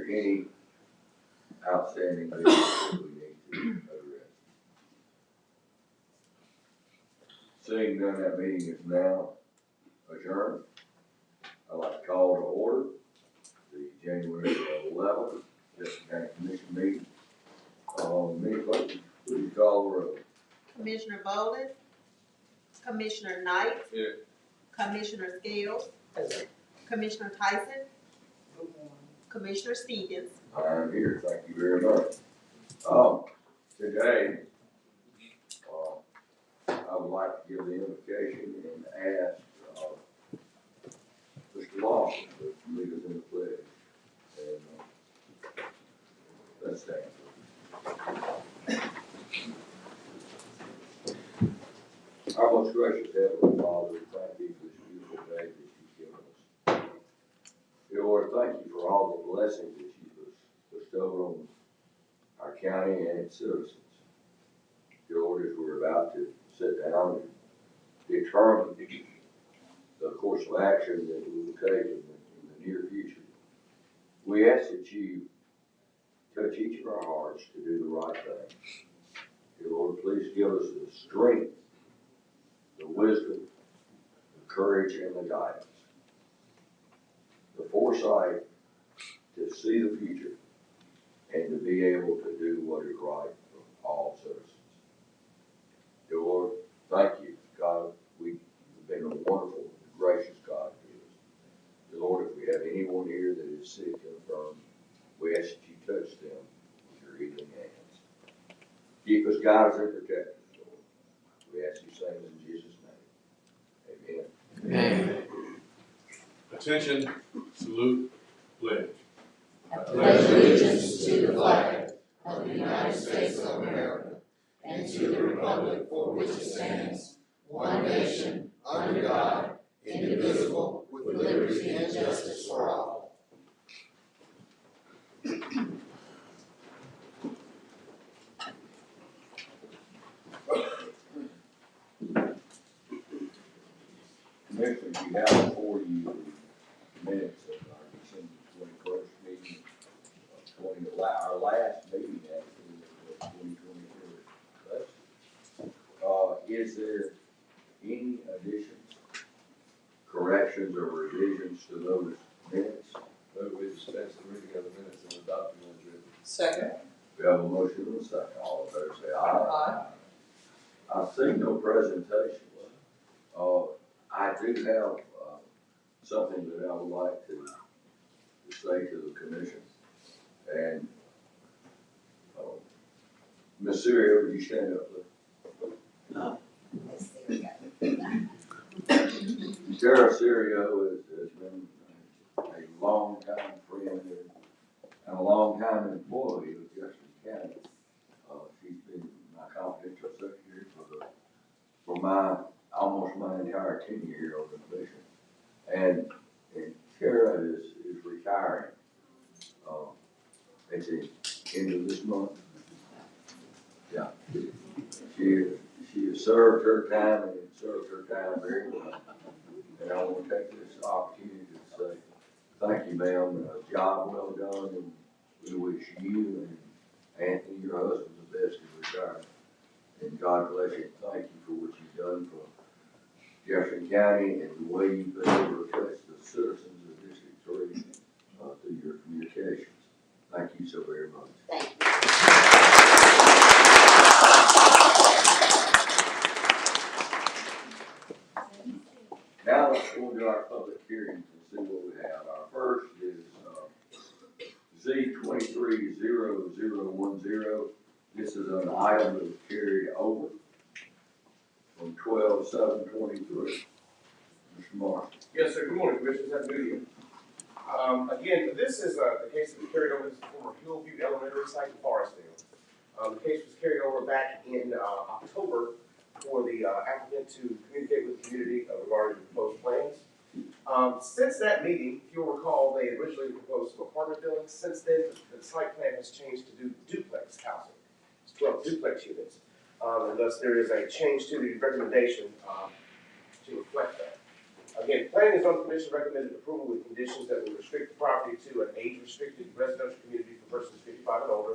there any outstanding business that we need to address? Seeing none, that meeting is now adjourned. I'd like to call to order the January 11th Jefferson County Commission meeting. Ms. Clerk, please call the roll. Commissioner Bowles, Commissioner Knight, Here. Commissioner Scales, Commissioner Tyson, Commissioner Stevens. I'm here, thank you very much. Today, I would like to give the invocation and ask Mr. Lawson to lead us in the pledge. And let's stand. Our most gracious Heavenly Father, we thank you for this beautiful day that you've given us. Dear Lord, thank you for all the blessings that you've bestowed on our county and its citizens. Dear Lord, as we're about to sit down and determine the course of action that we will take in the near future, we ask that you touch each of our hearts to do the right thing. Dear Lord, please give us the strength, the wisdom, the courage, and the guidance, the foresight to see the future and to be able to do what is right for all citizens. Dear Lord, thank you, God. You've been a wonderful, gracious God to us. Dear Lord, if we have anyone here that is sick and infirm, we ask that you touch them with your healing hands. Keep us, guide us, and protect us, Lord. We ask you things in Jesus' name. Amen. Amen. Attention, salute, pledge. I pledge allegiance to the flag of the United States of America and to the republic for which it stands, one nation, under God, indivisible, with liberty and justice for all. Commissioners, you have before you the minutes of our December 21st meeting, our last meeting actually was 2023. Is there any additions, corrections, or revisions to those minutes? We dispense the reading of the minutes and adopt them as written. Second. We have a motion and a second. All in favor say aye. Aye. I see no presentation. I do have something that I would like to say to the commission. And Ms. Syria, would you stand up, please? Sheriff Serio has been a long time friend and a long time employee of Jefferson County. She's been my confidential secretary for almost my entire tenure here on the commission. And Tara is retiring at the end of this month. Yeah. She has served her time and served her time very well. And I want to take this opportunity to say thank you, ma'am. A job well done, and we wish you and Anthony, your husband, the best in retirement. And God bless you. Thank you for what you've done for Jefferson County and the way you've been able to touch the citizens of District 3 through your communications. Thank you so very much. Thank you. Now let's go into our public hearings and see what we have. Our first is Z230010. This is an item that was carried over from 12/7/23. Mr. Marshall. Yes, sir. Good morning, Commissioners. Happy New Year. Again, this is the case that was carried over. This is former Hillview Elementary site in Forestdale. The case was carried over back in October for the applicant to communicate with the community regarding the proposed plans. Since that meeting, if you'll recall, they originally proposed some apartment buildings. Since then, the site plan has changed to do duplex housing. It's 12 duplex units. And thus there is a change to the recommendation to reflect that. Again, Planning and Zoning Commission recommended approval with conditions that will restrict the property to an age-restricted residential community for persons 55 and older.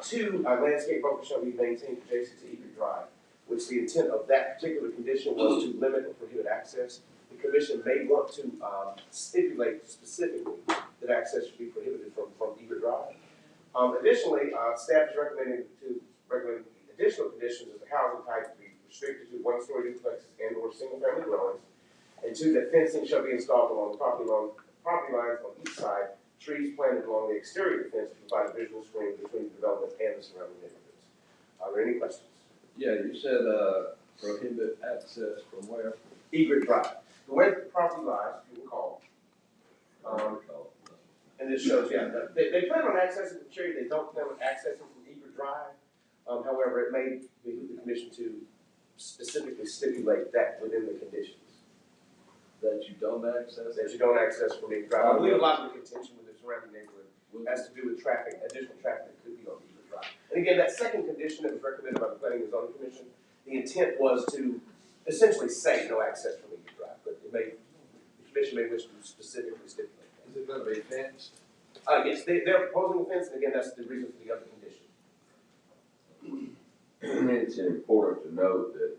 Two, a landscape buffer shall be maintained adjacent to Egret Drive, which the intent of that particular condition was to limit or prohibit access. The commission may want to stipulate specifically that access should be prohibited from Egret Drive. Additionally, staff is recommend additional conditions of the housing type to be restricted to one-story duplexes and/or single-family dwellings. And two, that fencing shall be installed along the property lines on each side, trees planted along the exterior of the fence to provide a visual screen between the development and the surrounding neighborhoods. Are there any questions? Yeah, you said, prohibit access from where? Egret Drive. The way the property lies, if you recall, and this shows, yeah, they plan on accessing from Cherry, they don't plan on accessing from Egret Drive. However, it may behoove the commission to specifically stipulate that within the conditions. That you don't access? That you don't access from Egret Drive. I believe a lot of the contention with the surrounding neighborhood has to do with traffic, additional traffic that could be on Egret Drive. And again, that second condition that was recommended by the Planning and Zoning Commission, the intent was to essentially say no access from Egret Drive, but the commission may wish to specifically stipulate that. Is it gonna be fenced? Yes, they're proposing a fence, and again, that's the reason for the other condition. It's important to note that,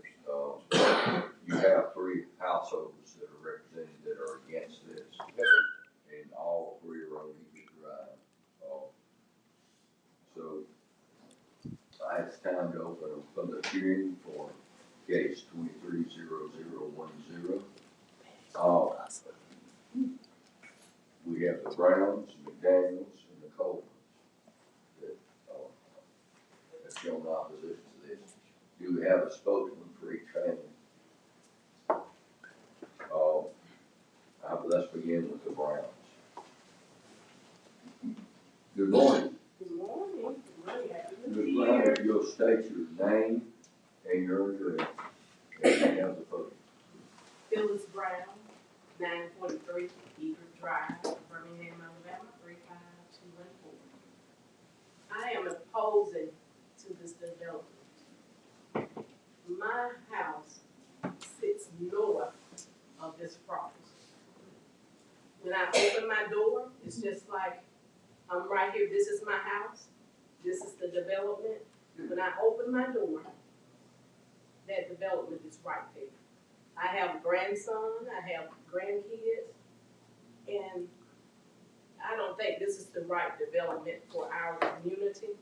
you have three households that are represented that are against this, Yes, sir. and all three are on Egret Drive. So, it's time to open a public hearing for case 230010. We have the Browns, McDaniels, and the Colemans that, have shown opposition to this. Do we have a spokesman for each family? Let's begin with the Browns. Good morning. Good morning. Ms. Brown, if you'll state your name and your address, and you have the photo. Phyllis Brown, 943 Egret Drive, Birmingham, Alabama, 35214. I am opposing to this development. My house sits north of this property. When I open my door, it's just like I'm right here. This is my house. This is the development. When I open my door, that development is right there. I have a grandson, I have grandkids, and I don't think this is the right development for our community.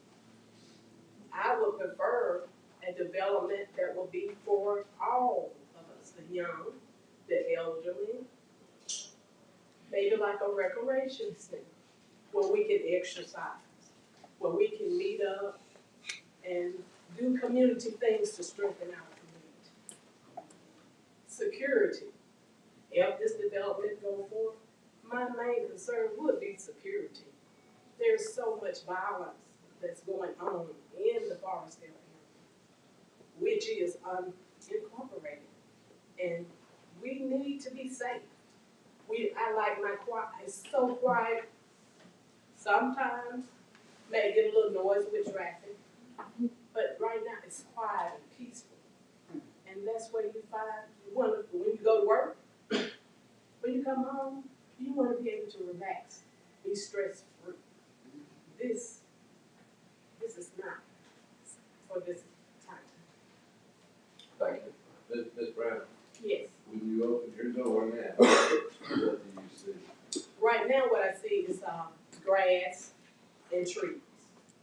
I would prefer a development that will be for all of us, the young, the elderly, maybe like a recreation center where we can exercise, where we can meet up and do community things to strengthen our community. Security. If this development go forward, my main concern would be security. There's so much violence that's going on in the Forestdale area, which is unincorporated, and we need to be safe. I like my quiet. It's so quiet. Sometimes may get a little noise with traffic, but right now it's quiet and peaceful, and that's where you find when you go to work. When you come home, you want to be able to relax, be stress-free. This is not for this time. Thank you. Ms. Brown, Yes. when you open your door now, what do you see? Right now, what I see is grass and trees,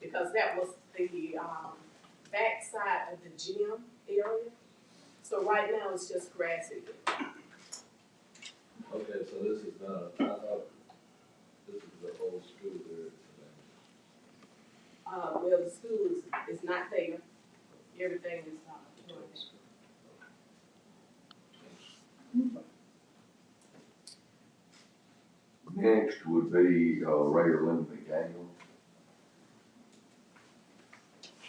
because that was the back side of the gym area. So right now, it's just grass again. Okay, so this is not, I thought this is the whole school there today. Well, the school is not there. Everything is torn Next would be, Ray Lynn McDaniel.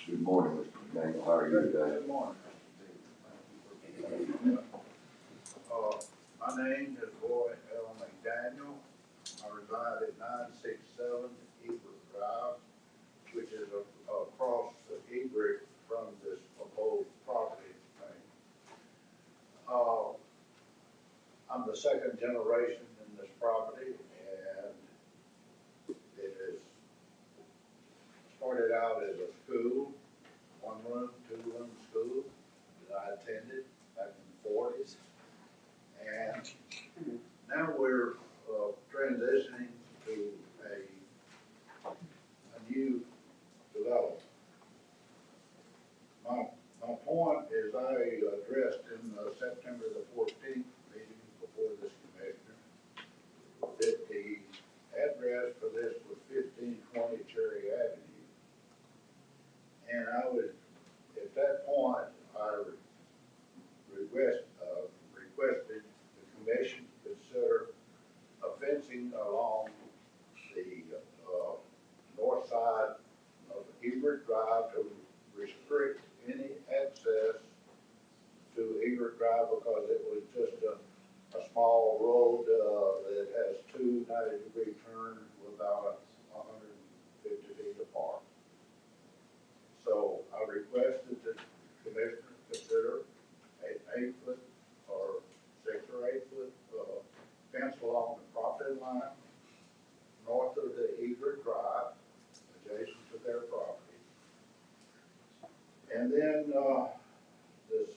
Good morning, Mr. McDaniel, how are you today? Good morning. My name is Roy L. McDaniel. I reside at 967 Egret Drive, which is across the Egret from this proposed property thing. I'm the second generation in this property, and it is started out as a school, one room, two room school that I attended back in the 40s. And now we're transitioning to a new development. My point is I addressed in September the 14th meeting before this commissioner that the address for this was 1520 Cherry Avenue. And I would, at that point, I requested the commission consider a fencing along the north side of Egret Drive to restrict any access to Egret Drive because it was just a small road that has two 90-degree turns without 150 feet apart. So I requested that the commissioner consider an 8-foot or 6 or 8 foot fence along the property line north of the Egret Drive, adjacent to their property. And then the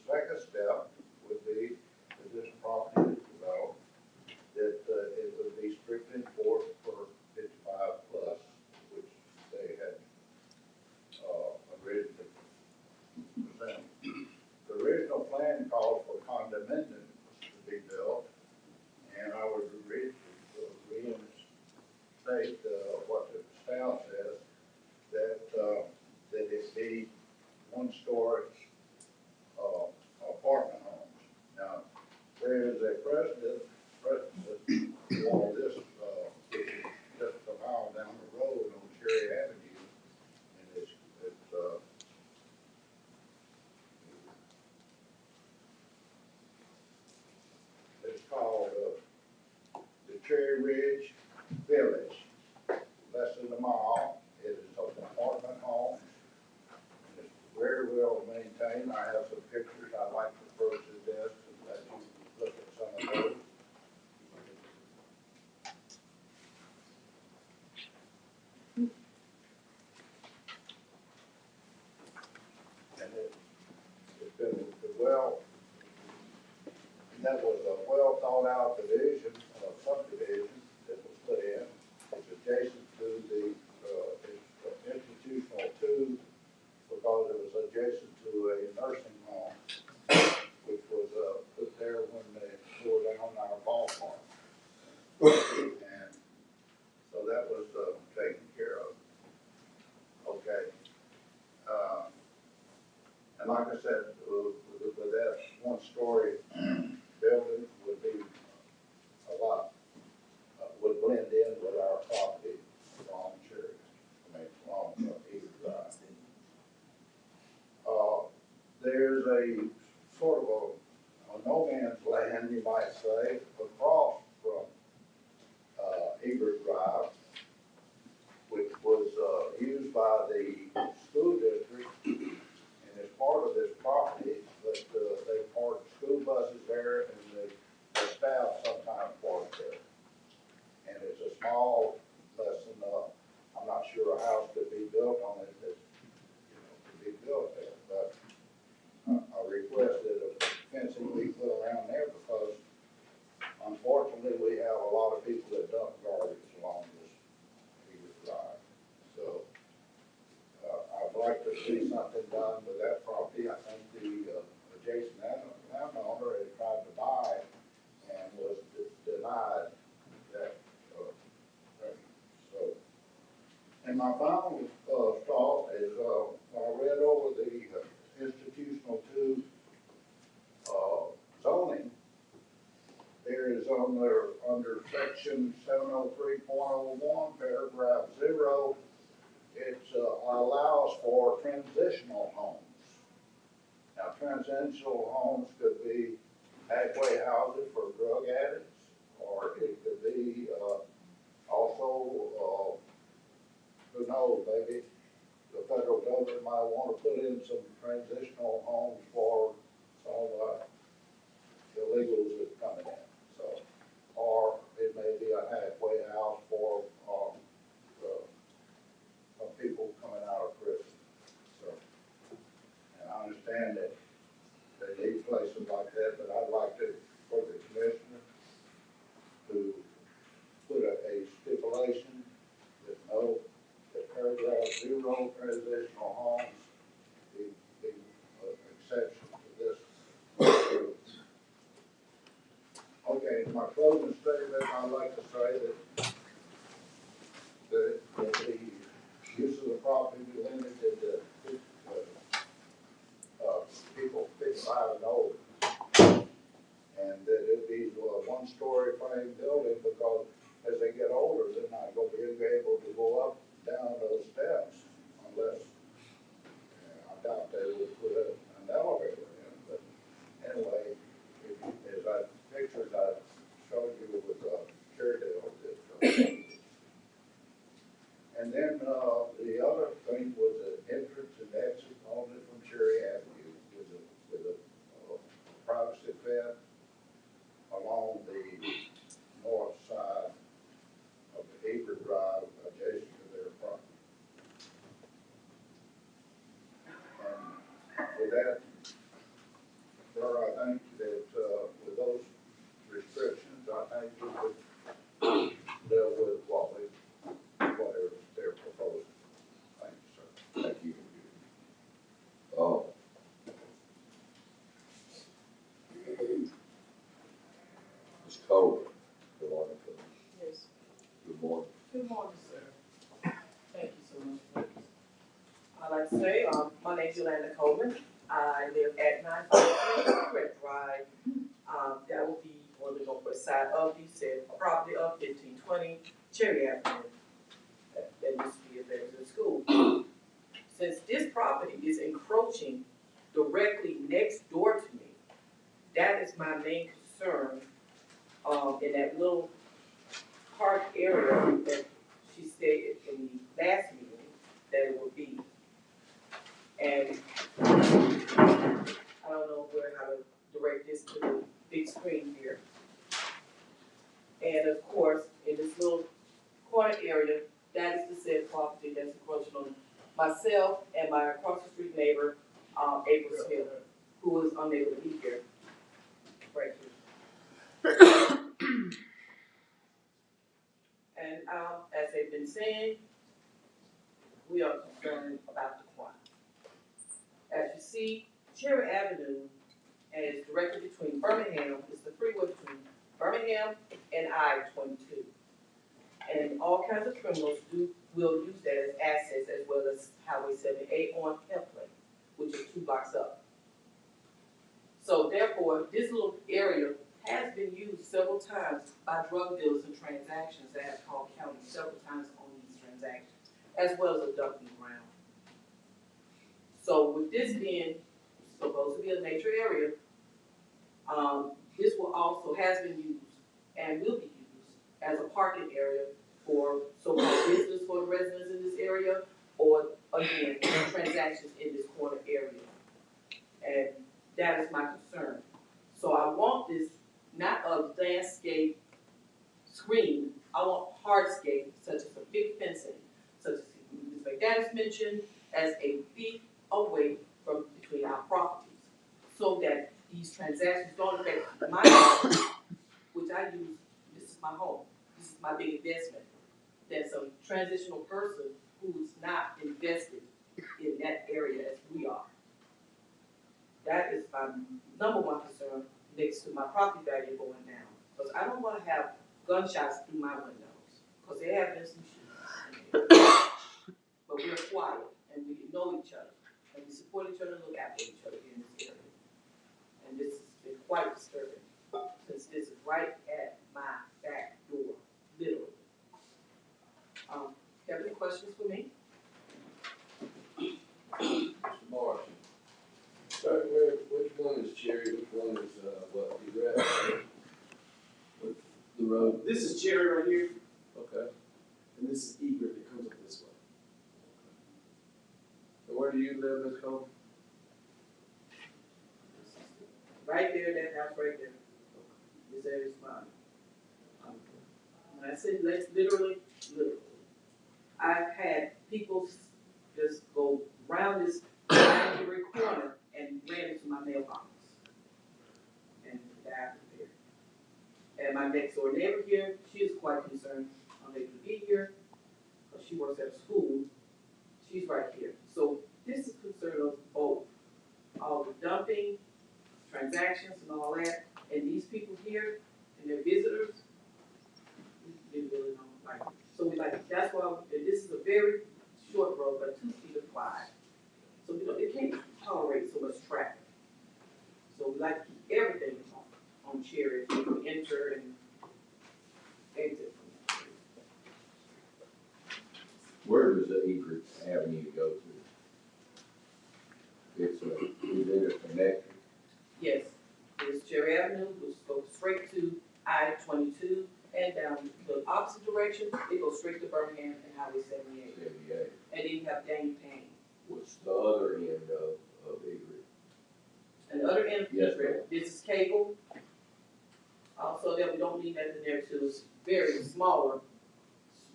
second step would be, if this property is developed, that it would be strictly enforced for 55 plus, which they had originally presented. The original plan called for condominiums to be built, and I would reinstate what the staff says, that it be one-story apartment homes. Now, there is a precedent for this, which is just a mile down the road on Cherry Avenue, and it's called the Cherry Ridge Village, less than a mile. It is an apartment home. It's very well maintained. I have some pictures I'd like to approach the desk and let you look at some of those. And it's been well, that was a well thought out division, subdivision that was put in. It's adjacent to the institutional 2 because it was adjacent to a nursing home, which was put there when they tore down our ballpark. And so that was taken care of. Okay. And like I said, with that one-story building would be a lot, would blend in with our property along Cherry, along Eagle Drive. There's a sort of a no man's land, you might say, across from Egret Drive, which was used by the school district, and as part of this property, but they park school buses there, and the staff sometimes park there. And it's a small, less than I'm not sure a house could be built on it that could be built there, but I requested a fencing be put around there because unfortunately we have a lot of people that dump garbage along this Egret Drive. So I'd like to see something done with that property. I think the adjacent landowner had tried to buy and was denied that. So, and my final thought is I read over the institutional 2 zoning. There is on there under section 703.01 paragraph 0. It allows for transitional homes. Now, transitional homes could be halfway houses for drug addicts, or it could be also, who knows, maybe the federal government might want to put in some transitional homes for some illegals that come in. So that the use of the property be limited to, people 55 and older. And that it be a one-story frame building, because as they get older, they're not gonna be able to go up, down those steps unless, I doubt they would put an elevator in, but anyway, as pictures I showed you with, Carriedale, and then, the other thing was an entrance and exit only from Cherry Avenue with a privacy fence along the north side of the Hebrew Drive adjacent to their property. And with that, sir, I think that, with those restrictions, I think we could deal with whatever they're proposing. Thank you, sir. Thank you. Ms. Cole, good morning, please. Yes. Good morning. Good morning, sir. Thank you so much. I'd like to say, my name's Yolanda Coleman. I live at 953 Red Drive. That will be on the northwest side of the said property of 1520 Cherry Avenue. That used to be a Veterans School. Since this property is encroaching directly next door to me, that is my main concern. In that little park area that she stated in the last meeting that it would be. And I don't know how to direct this to the big screen here. And of course, in this little corner area, that is the said property that's encroaching on myself and my across the street neighbor, April Smith, who is unable to be here. Right here. And as they've been saying, we are concerned about the crime. As you see, Cherry Avenue is directly between Birmingham, it's the freeway between Birmingham and I-22. And all kinds of criminals will use that as assets, as well as Highway 78 on Hempley, which is 2 blocks up. So therefore, this little area has been used several times by drug dealers and transactions that have called county several times on these transactions, as well as a dumping ground. So with this being supposed to be a nature area, this will also has been used and will be used as a parking area for so-called business for the residents in this area, or again, transactions in this corner area. And that is my concern. So I want this not a landscape screen, I want hardscape, such as a big fencing, such as Ms. McDaniels mentioned, as a feet away from between our properties, so that these transactions don't affect my house, which I use, this is my home, this is my big investment. That some transitional person who's not invested in that area as we are. That is my number one concern next to my property value going down. Because I don't want to have gunshots through my windows, because there have been some shootings. But we're quiet, and we know each other, and we support each other and look after each other in this area. And this has been quite disturbing, since this is right at my back door, literally. Have any questions for me? Mr. Marshall. Which one is Cherry, which one is, what, the road? This is Cherry right here, Okay. and this is Egret that comes up this way. And where do you live, Ms. Cole? Right there, that house right there. This area is mine. When I say literally, I've had people just go around this every corner and ran into my mailbox. And that there. And my next door neighbor here, she is quite concerned, unable to be here, because she works at a school. She's right here. So this is concern of both. All the dumping, transactions and all that, and these people here and their visitors, we need to very short road, but 2 feet wide. So, you know, it can't tolerate so much traffic. So we like to keep everything on Cherry, so we can enter and exit. Where does the Egret Avenue go to? Is it a connector? Yes, it's Cherry Avenue, which goes straight to I-22 and down the opposite direction, it goes straight to Birmingham and Highway 78. 78. And then you have Daniel Payne. What's the other end of Egret? And the other end, Yes, this is cable. Also, that we don't need that in there too, it's very smaller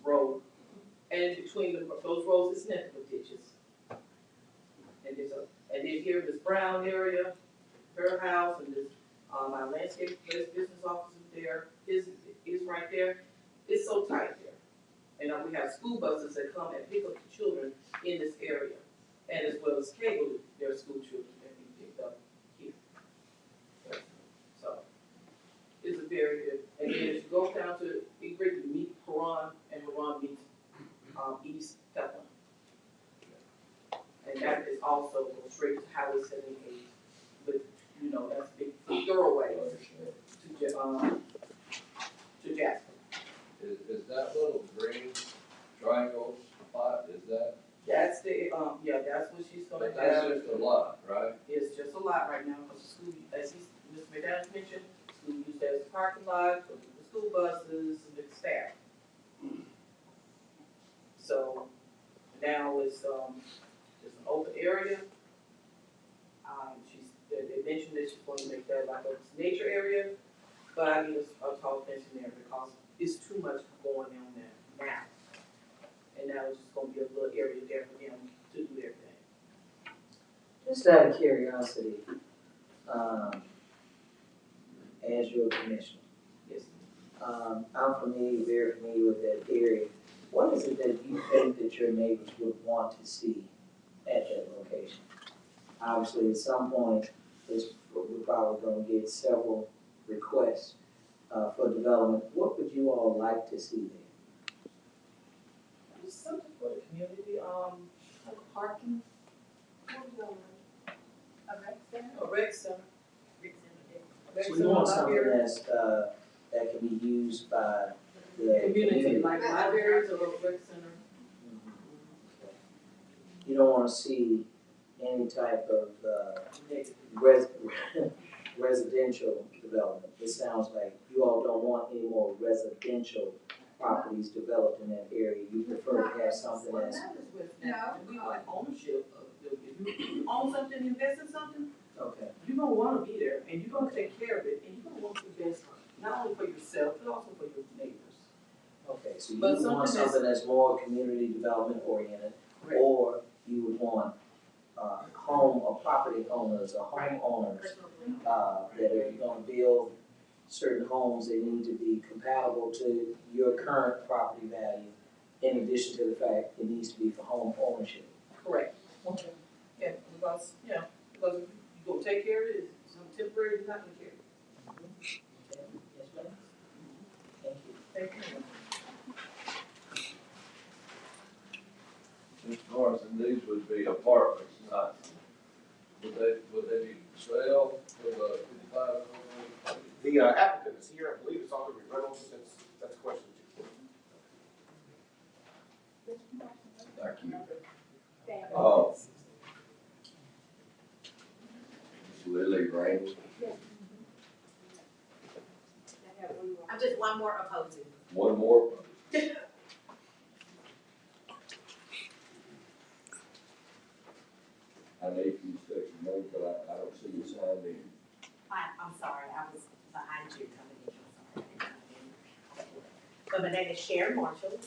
road. And between those roads is nothing but ditches. And then here, this Brown area, her house, and this, my landscape business office is there, is right there. It's so tight there. And we have school buses that come and pick up the children in this area. And as well as cable, their school children that be picked up here. So, it's a very good, and then as you go down to Egret, you meet Haran, and Haran meets, East Dublin. And that is also go straight to Highway 78, but, you know, that's a big thoroughway to Jasper. Is that little green triangle spot, is that, That's the, yeah, that's what she's gonna but that's have. just a lot, right? It's just a lot right now, because the school, as Mr. McDaniel mentioned, school use that as a parking lot for the school buses and the staff. So now it's an open area. They mentioned that she's going to make that like a nature area, but I need a tall fence in there because it's too much going on there now. And now it's just gonna be a little area there for them to do their thing. Just out of curiosity, as your commissioner, Yes. I'm very familiar with that area. What is it that you think that your neighbors would want to see at that location? Obviously, at some point, we're probably gonna get several requests, for development. What would you all like to see there? It's something for the community, like a parking. A rec center? A rec center. So we want something that's, that can be used by the Community, like libraries or a rec center. You don't wanna see any type of, Negative. residential development. It sounds like you all don't want any more residential properties developed in that area. You prefer to have something that's, We like ownership of, if you own something, invest in something, okay. you're gonna wanna be there, and you're gonna take care of it, and you're gonna want to invest, not only for yourself, but also for your neighbors. Okay, so you But would want something that's more community development oriented, Correct. or you would want, home or property owners or homeowners, that if you're gonna build certain homes, they need to be compatible to your current property value, in addition to the fact it needs to be for home ownership. Correct. Okay. Yeah, because you're gonna take care of it, it's some temporary, you're not gonna care. Okay, yes, ma'am? Thank you. Thank you. Mr. Morrison, these would be apartments, not, would they be sale for the 55? The applicant is here, I believe it's all gonna be rental, since that's a question. Thank you. Lily Rainey, I'm just one more opposing. one more. I need you to take your name, but I don't see you signed in. I'm sorry, I was behind you coming in, I'm sorry. So my name is Sharon Marshall,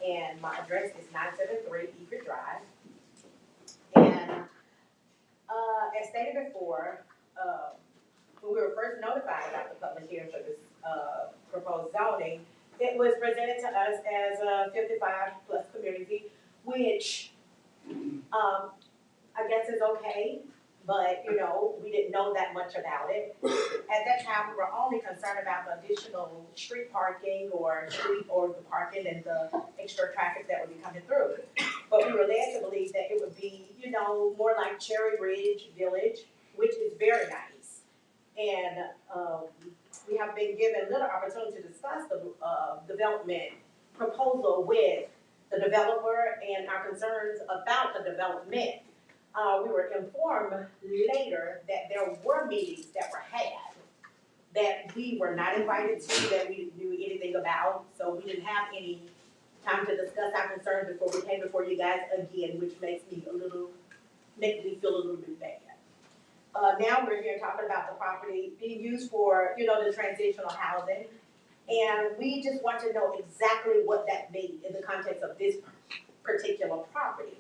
and my address is 973 Egret Drive. And, as stated before, when we were first notified about the public hearing for this, proposed zoning, it was presented to us as a 55+ community, which, I guess is okay, but, you know, we didn't know that much about it. At that time, we were only concerned concerned about the additional street parking or the parking and the extra traffic that would be coming through. But we were led to believe that it would be, more like Cherry Ridge Village, which is very nice. And, we have been given little opportunity to discuss the, development proposal with the developer and our concerns about the development. We were informed later that there were meetings that were had that we were not invited to, that we didn't knew anything about, so we didn't have any time to discuss our concerns before we came before you guys again, which makes me feel a little bit bad. Now we're here talking about the property being used for, the transitional housing. And we just want to know exactly what that means in the context of this particular property.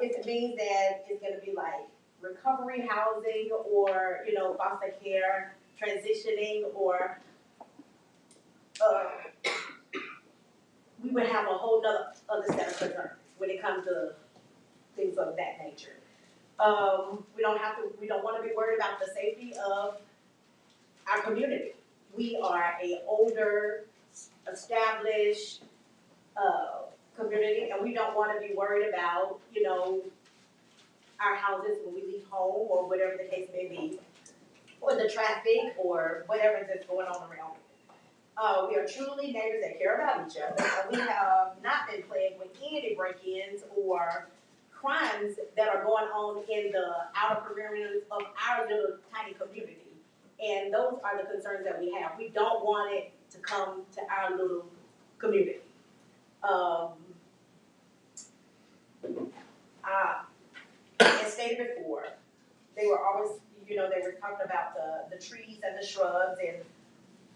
If it means that it's gonna be like recovery housing or, foster care, transitioning, or, we would have a whole nother other set of concerns when it comes to things of that nature. We don't wanna be worried about the safety of our community. We are a older, established, community, and we don't wanna be worried about, our houses when we leave home, or whatever the case may be, or the traffic, or whatever that's going on around it. We are truly neighbors that care about each other, and we have not been plagued with any break-ins or crimes that are going on in the outer perimeters of our little tiny community. And those are the concerns that we have. We don't want it to come to our little community. As stated before, they were always, they were talking about the trees and the shrubs, and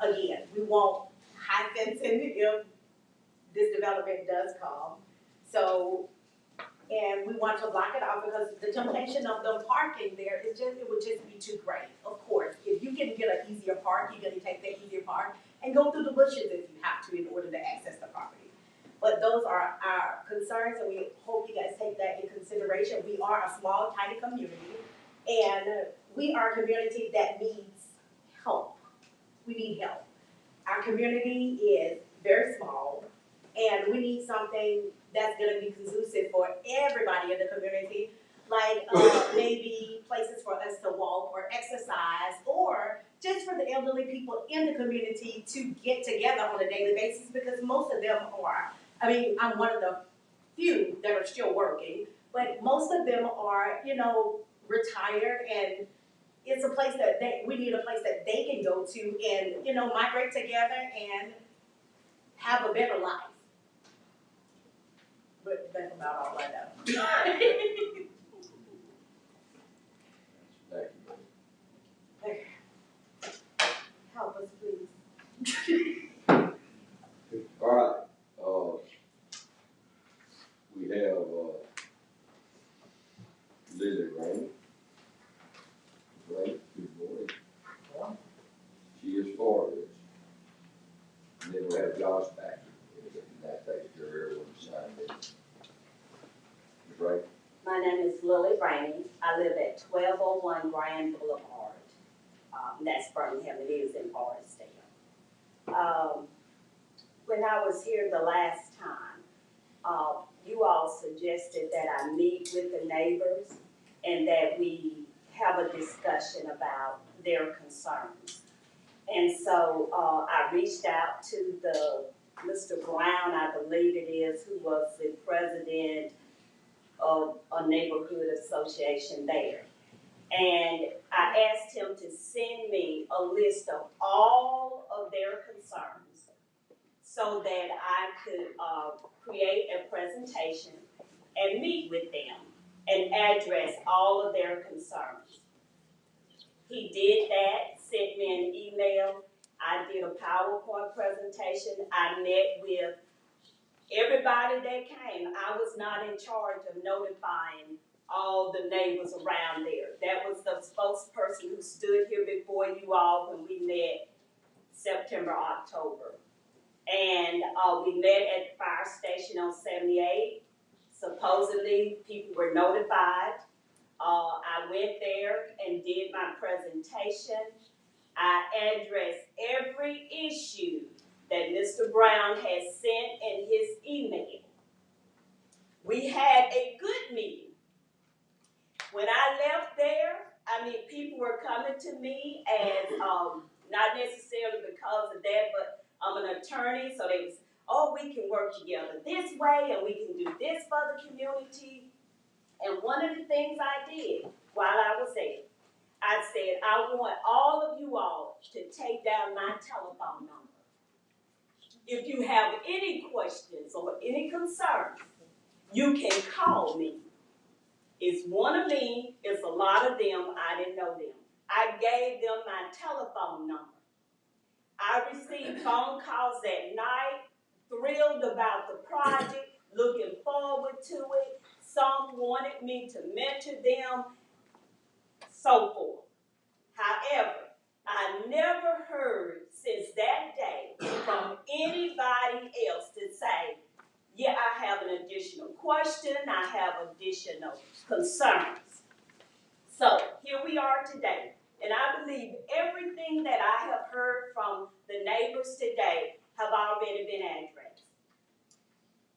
again, we want high fencing if this development does come. So, and we want to block it off because the temptation of them parking there it would just be too great. Of course, if you can get an easier park, you're gonna take that easier park and go through the bushes if you have to in order to access the property. But those are our concerns, and we hope you guys take that in consideration. We are a small, tiny community, and we are a community that needs help. We need help. Our community is very small, and we need something that's gonna be conducive for everybody in the community, like maybe places for us to walk or exercise, or just for the elderly people in the community to get together on a daily basis, because most of them are, I'm one of the few that are still working, but most of them are, retired, and it's a place that we need a place that they can go to and, migrate together and have a better life. But that's about all I know. Thank you. Help us, please. All right, we have, Lily Rainey. Right, good morning. She is for this. And then we have Josh back, and that takes care of everyone signed in. Ms. Ray? My name is Lily Rainey. I live at 1201 Grand Boulevard. That's Birmingham. It is in Forestdale. When I was here the last time, you all suggested that I meet with the neighbors and that we have a discussion about their concerns. And so I reached out to Mr. Brown, I believe it is, who was the president of a neighborhood association there. And I asked him to send me a list of all of their concerns so that I could create a presentation and meet with them and address all of their concerns. He did that, sent me an email. I did a PowerPoint presentation. I met with everybody that came. I was not in charge of notifying all the neighbors around there. That was the spokesperson who stood here before you all when we met September, October. And we met at the fire station on 78. Supposedly, people were notified. I went there and did my presentation. I addressed every issue that Mr. Brown has sent in his email. We had a good meeting. When I left there, people were coming to me as, not necessarily because of that, but I'm an attorney, so they was, oh, we can work together this way, and we can do this for the community. And one of the things I did while I was there, I said, I want all of you all to take down my telephone number. If you have any questions or any concerns, you can call me. It's one of me, it's a lot of them, I didn't know them. I gave them my telephone number. I received phone calls at night, thrilled about the project, looking forward to it. Some wanted me to mentor them, so forth. However, I never heard since that day from anybody else to say, yeah, I have an additional question, I have additional concerns. So here we are today, and I believe everything that I have heard from the neighbors today have already been addressed.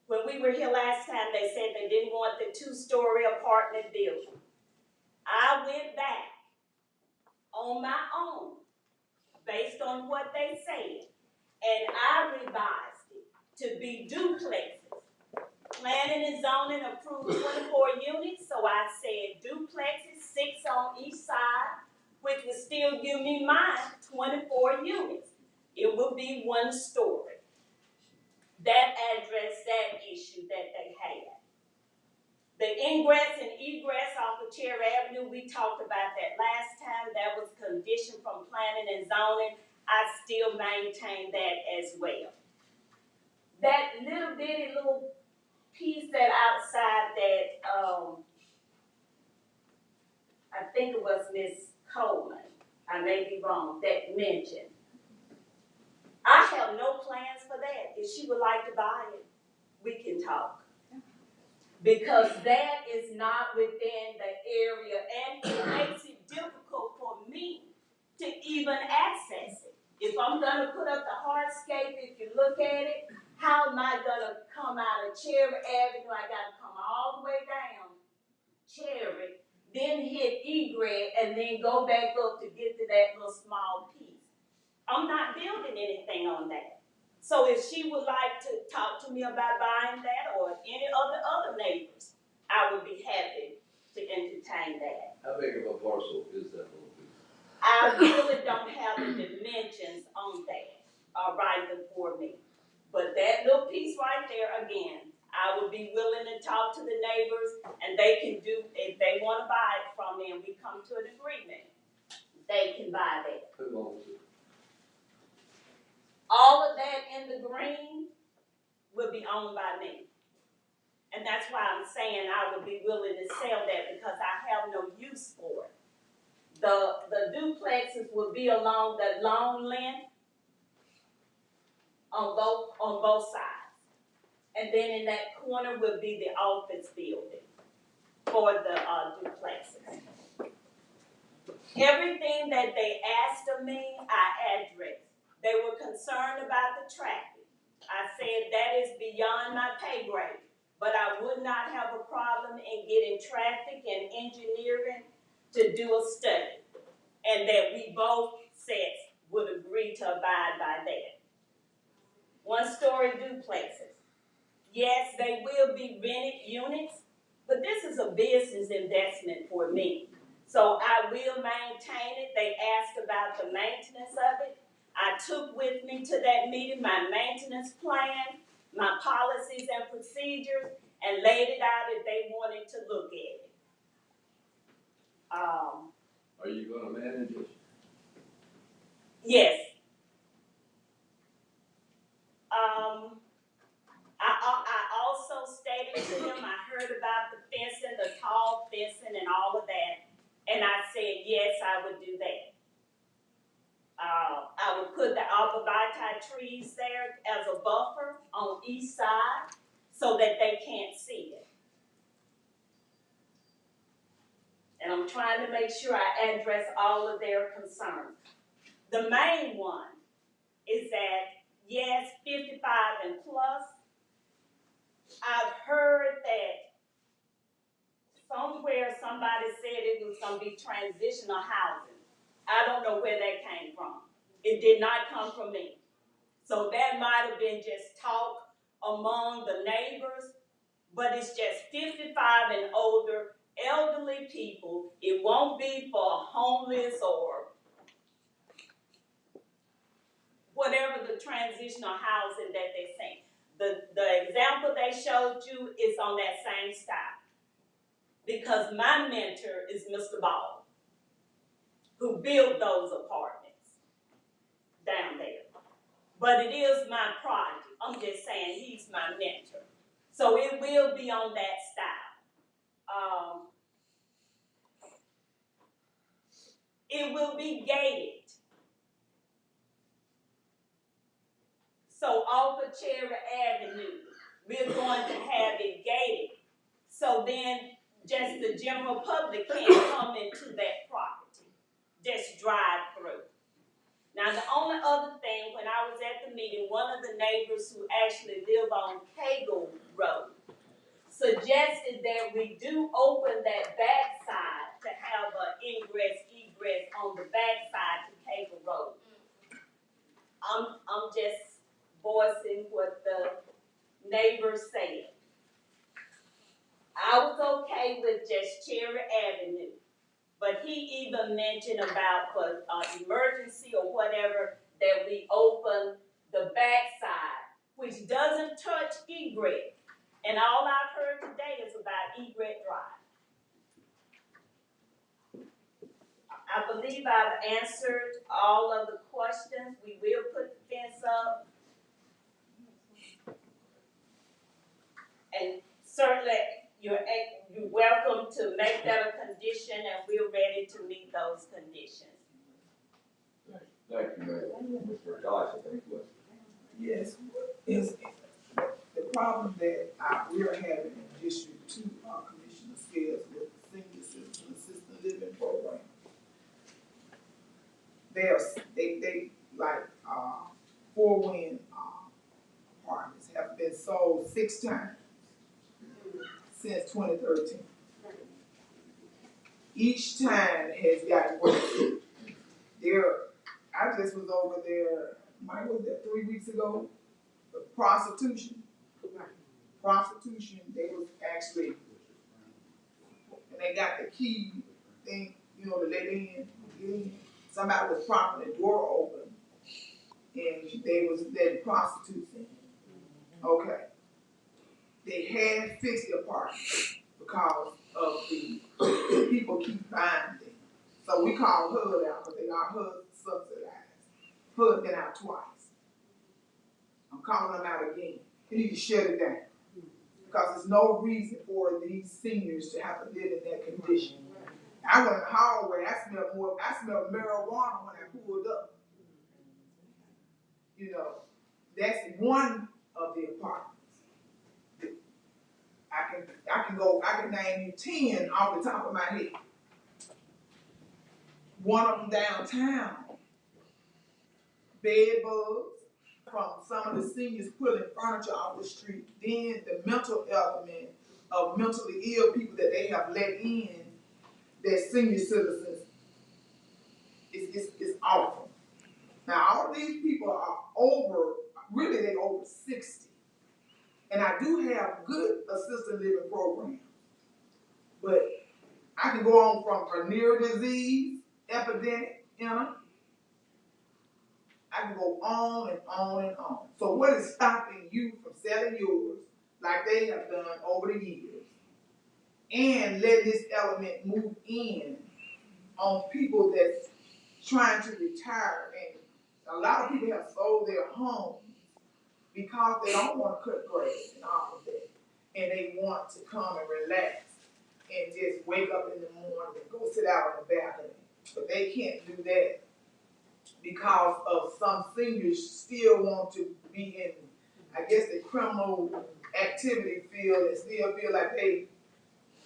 When we were here last time, they said they didn't want the 2-story apartment building. I went back on my own, based on what they said, and I revised it to be duplexes. Planning and zoning approved 24 units, so I said duplexes, 6 on each side, which would still give me my 24 units. It would be 1 story. That addressed that issue that they had. The ingress and egress off of Cherry Avenue, we talked about that last time. That was conditioned from planning and zoning. I still maintain that as well. That little bitty little piece that outside that, I think it was Miss Coleman, I may be wrong, that mentioned. I have no plans for that. If she would like to buy it, we can talk. Because that is not within the area, and it makes it difficult for me to even access it. If I'm gonna put up the hardscape, if you look at it, how am I gonna come out of Cherry Avenue? I gotta come all the way down Cherry, then hit egress, and then go back up to get to that little small piece. I'm not building anything on that. So if she would like to talk to me about buying that, or any of the other neighbors, I would be happy to entertain that. How big of a parcel is that little piece? I really don't have the dimensions on that, right before me. But that little piece right there, again, I would be willing to talk to the neighbors, and they can do, if they want to buy it from me and we come to an agreement, they can buy that. Who owns it? All of that in the green will be owned by me. And that's why I'm saying I would be willing to sell that, because I have no use for it. The duplexes will be along the long length on both sides. And then in that corner will be the office building for the duplexes. Everything that they asked of me, I addressed. They were concerned about the traffic. I said that is beyond my pay grade, but I would not have a problem in getting traffic and engineering to do a study, and that we both sets would agree to abide by that. 1-story duplexes. Yes, they will be rented units, but this is a business investment for me. So I will maintain it. They asked about the maintenance of it. I took with me to that meeting my maintenance plan, my policies and procedures, and laid it out if they wanted to look at it. Are you gonna manage it? Yes. I also stated to them, I heard about the fencing, the tall fencing and all of that, and I said, yes, I would do that. I would put the arborvitae trees there as a buffer on each side so that they can't see it. And I'm trying to make sure I address all of their concerns. The main one is that, yes, 55 and plus. I've heard that somewhere somebody said it was gonna be transitional housing. I don't know where that came from. It did not come from me. So that might have been just talk among the neighbors, but it's just 55 and older, elderly people. It won't be for homeless or whatever the transitional housing that they're saying. The example they showed you is on that same style. Because my mentor is Mr. Ball, who built those apartments down there. But it is my project. I'm just saying he's my mentor. So it will be on that style. It will be gated. So off of Cherry Avenue, we're going to have it gated. So then just the general public can't come into that property. Just drive through. Now, the only other thing, when I was at the meeting, one of the neighbors who actually live on Cagle Road suggested that we do open that back side to have an egress on the back side to Cagle Road. I'm just voicing what the neighbors said. I was okay with just Cherry Avenue, but he either mentioned about for emergency or whatever that we open the backside, which doesn't touch Egret. And all I've heard today is about Egret Drive. I believe I've answered all of the questions. We will put the fence up. And certainly you're welcome to make that a condition, and we're ready to meet those conditions. Thank you, Mayor. Mr. Dawson, thank you. Yes, is the problem that we are having in District 2, Commissioner Scales, with the senior citizen assisted living program. They like, 4 Wind apartments have been sold 6 times since 2013. Each time has gotten worse. I just was over there, Mike, was that 3 weeks ago? The prostitution, they was actually, and they got the key thing, to let in. Somebody was propping the door open, and they was letting prostitutes in. Okay. They had fixed the apartment because of the people keep buying things. So we called HUD out, but they are HUD subsidized. HUD been out twice. I'm calling them out again. They need to shut it down. Because there's no reason for these seniors to have to live in that condition. I went in the hallway, I smelled marijuana when I pulled up. That's one of the apartments. I can name you 10 off the top of my head. One of them downtown, bed bugs from some of the seniors pulling furniture off the street. Then the mental element of mentally ill people that they have let in, that senior citizens, is awful. Now all of these people are they're over 60. And I do have good assisted living programs. But I can go on from venereal disease, epidemic, I can go on and on and on. So what is stopping you from selling yours like they have done over the years and let this element move in on people that's trying to retire? And a lot of people have sold their homes because they don't want to cut grass and all of that. And they want to come and relax and just wake up in the morning and go sit out on the balcony. But they can't do that because of some seniors still want to be in, I guess, the criminal activity field and still feel like they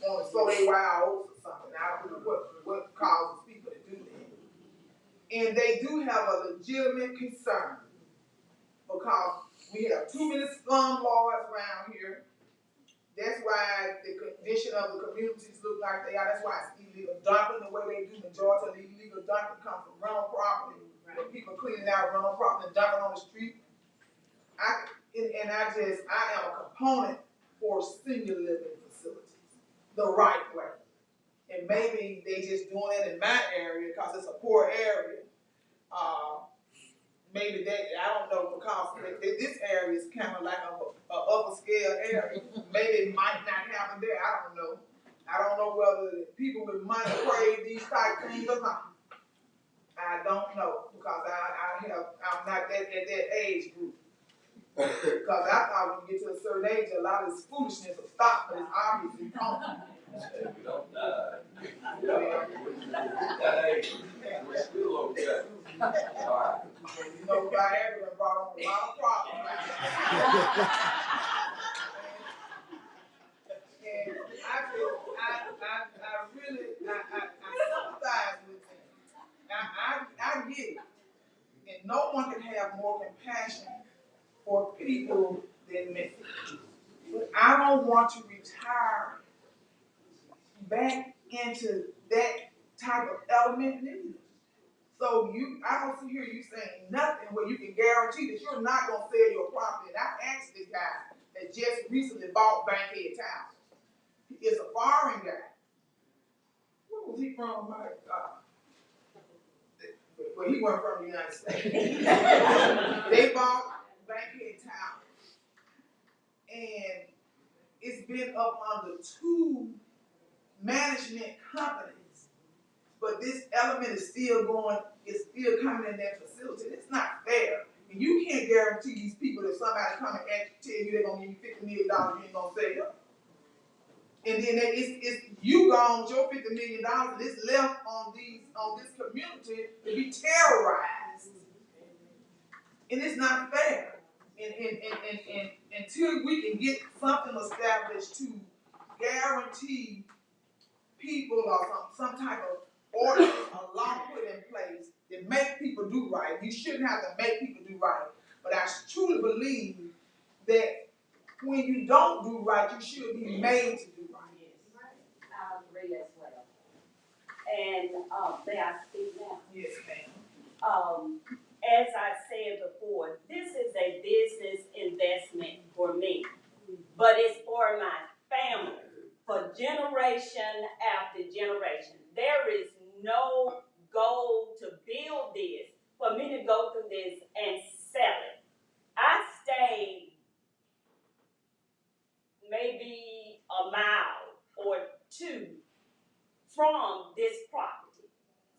want to sow their wild oats or something. I don't know what causes people to do that. And they do have a legitimate concern because we have too many slumlords around here. That's why the condition of the communities look like they are. That's why it's illegal dumping the way they do. Majority of the illegal dumping comes from rental property. When people cleaning out rental property and dumping on the street. I am a component for senior living facilities the right way. And maybe they just doing it in my area because it's a poor area. Maybe I don't know, because this area is kind of like a upper scale area. Maybe it might not happen there, I don't know. I don't know whether people with money crave these type things or not. I don't know, because I'm not at that age group. Because I thought when you get to a certain age, a lot of this foolishness will stop, but it's obviously gone. If we don't die, that age, we're still okay. All right. You know, Viagra brought on a lot of problems. And I really sympathize with them. I get it. And no one can have more compassion for people than me. But I don't want to retire back into that type of element neither. So I don't see here you saying nothing where you can guarantee that you're not gonna sell your property. And I asked this guy that just recently bought Bankhead Town. He is a foreign guy. Where was he from? Well, he wasn't from the United States. They bought Bankhead Town. And it's been up under 2 management companies. But this element is still coming in that facility. It's not fair. And you can't guarantee these people that somebody come and tell you they're gonna give you $50 million, you ain't gonna sell. And then it's you gone with your $50 million, and it's left on this community to be terrorized. And it's not fair. And until we can get something established to guarantee people or some type of ordinance or law put in place that make people do right. You shouldn't have to make people do right. But I truly believe that when you don't do right, you should be made to do right. I agree as well. And may I speak now? Yes, ma'am. As I said before, this is a business investment for me, but it's for my family, for generation after generation. There is no goal to build this, for me to go through this and sell it. I stayed maybe a mile or 2 from this property.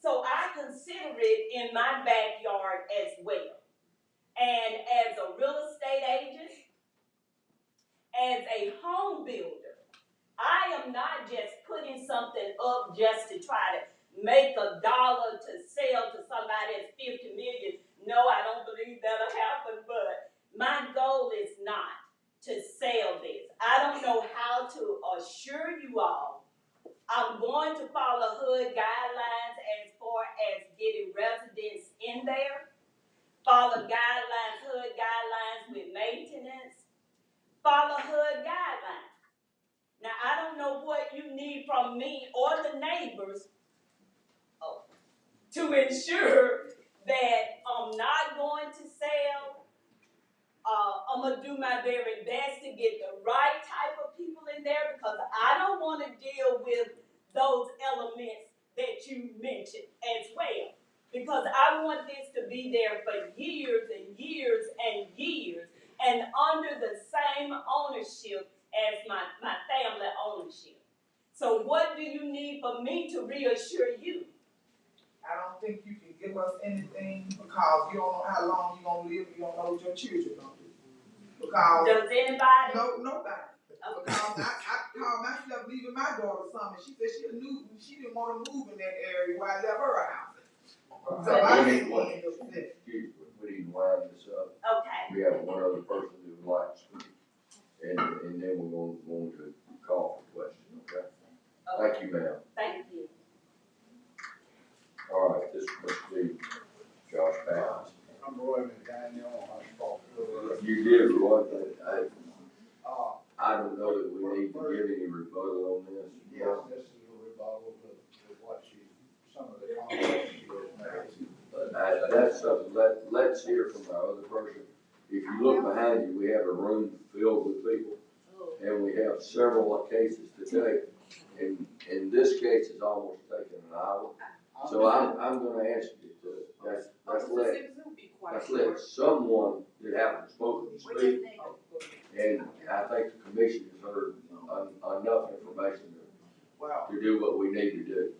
So I consider it in my backyard as well. And as a real estate agent, as a home builder, I am not just putting something up just to try to make $1 to sell to somebody that's 50 million. No, I don't believe that'll happen, but my goal is not to sell this. I don't know how to assure you all I'm going to follow HUD guidelines as far as getting residents in there. Follow guidelines, HUD guidelines with maintenance. Follow HUD guidelines. Now, I don't know what you need from me or the neighbors to ensure that I'm not going to sell. I'm going to do my very best to get the right type of people in there, because I don't want to deal with those elements that you mentioned as well. Because I want this to be there for years and years and years, and under the same ownership as my family ownership. So what do you need for me to reassure you? I don't think you can give us anything because you don't know how long you're going to live. You don't know what your children are going to do. Because does anybody? Nobody. Because I called myself leaving my daughter something. She said she didn't want to move in that area where I left her house. So I didn't want to do that. We need to wind this up. Okay. We have one other person who would like to speak, and then we're going to call for questions, okay? Thank you, ma'am. Thank you. All right, this must be Jimmy, one thing, I don't know that we Well, need to give any rebuttal on this. Yes, this is a rebuttal to what some of the comments she has made. But that's something, let's hear from our other person. If you look behind you, we have a room filled with people, and we have several cases to take. And this case is almost taken an hour, so I'm gonna ask you to, let's let someone that hasn't spoken speak. And I think the commission has heard enough information Well, to do what we need to do.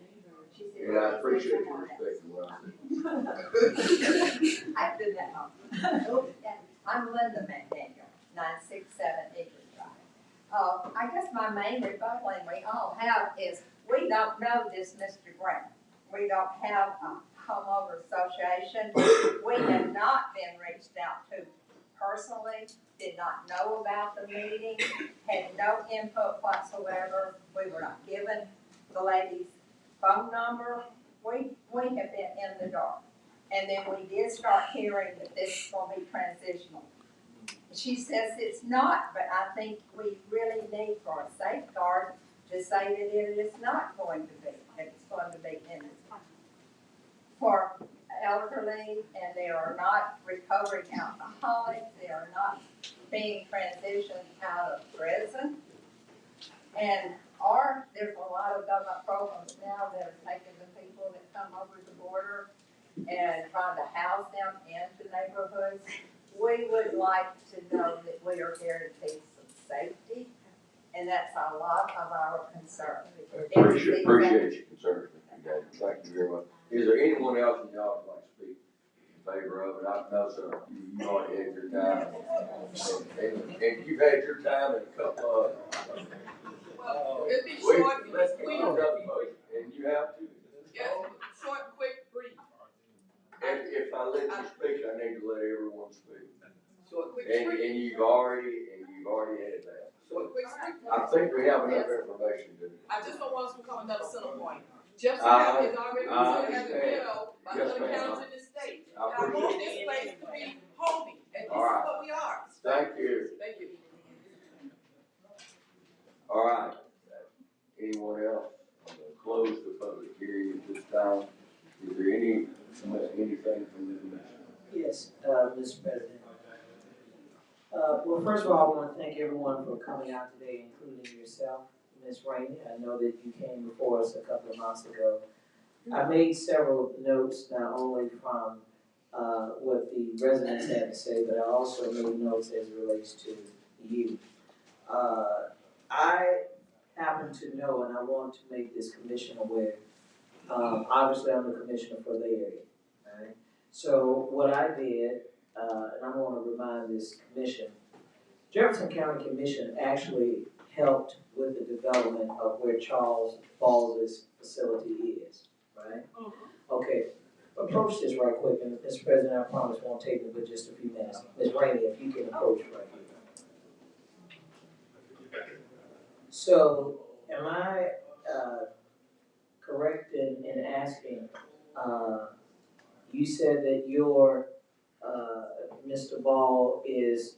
And I appreciate your respect for what I said. I did that. I'm Linda McDaniel, 967 Eagle Drive. I guess my main rebuttal, and we all have, is we don't know this Mr. Brown. We don't have a homeowner association. We have not been reached out to personally, did not know about the meeting, had no input whatsoever. We were not given the lady's phone number. We have been in the dark. And then we did start hearing that this is going to be transitional. She says it's not, but I think we really need for a safeguard to say that it is not going to be, that it's going to be in for elderly, and they are not recovering alcoholics, they are not being transitioned out of prison. And there's a lot of government programs now that are taking the people that come over the border and trying to house them into neighborhoods. We would like to know that we are guaranteed some safety, and that's a lot of our concern. Appreciate your concern. Thank you very much. Is there anyone else in y'all would like to speak in favor of it? I know, sir, you already had your time. And you've had your time in a couple of. Well, it'd be short, Let's get quick. another motion, and you have to. Yes, short, quick, brief. If I let you speak, I need to let everyone speak. Short, quick, And brief. you've already had that. Short, quick, brief. I think we have enough information to. I just don't want us to become another center point. Jefferson I County is already considered as a understand. ghetto by Yes, other ma'am. counties in the state. I And I want appreciate this place to be homey, and this is All right. what we are. Thank you. Thank you. All right. Anyone else? I'm gonna close the public hearing at this time. Is there anything from the commission? Yes, Mr. President. Well, first of all, I want to thank everyone for coming out today, including yourself, Ms. Rainey. I know that you came before us a couple of months ago. I made several notes, not only from what the residents had to say, but I also made notes as it relates to you. I happen to know, and I want to make this commission aware, obviously I'm the commissioner for the area, right? So what I did, and I want to remind this commission, Jefferson County Commission actually helped with the development of where Charles Ball's facility is, right? Okay, approach this right quick, and Mr. President, I promise won't take me but just a few minutes. Ms. Rainey, if you can approach right here. So, am I correct in asking, you said that your Mr. Ball is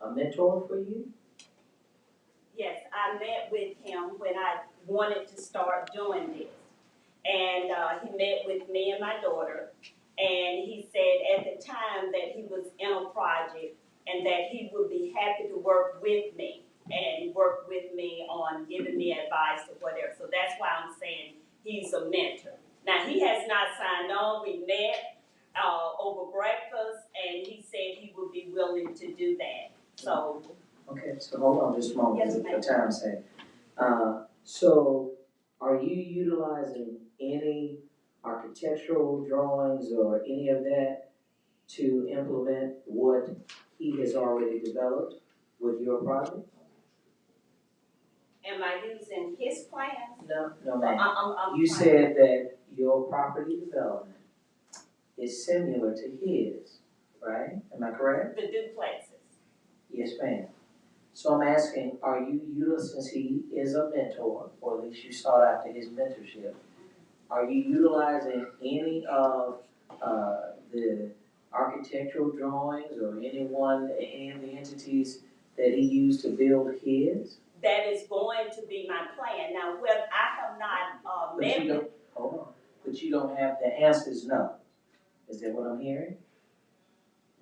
a mentor for you? Yes, I met with him when I wanted to start doing this. And he met with me and my daughter, and he said at the time that he was in a project and that he would be happy to work with me and work with me on giving me advice or whatever. So that's why I'm saying he's a mentor. Now, he has not signed on. We met over breakfast, and he said he would be willing to do that. So. Okay, so hold on just a moment, Yes, for time's sake. So, are you utilizing any architectural drawings or any of that to implement what he has already developed with your project? Am I using his plans? No, ma'am. I'm You trying- said that your property development is similar to his, right? Am I correct? The duplexes. Yes, ma'am. So I'm asking, are you utilizing, since he is a mentor, or at least you sought after his mentorship, are you utilizing any of the architectural drawings or any of the entities that he used to build his? That is going to be my plan. Now, whether I have not, But you don't, hold on, but you don't have the answers, no. Is that what I'm hearing?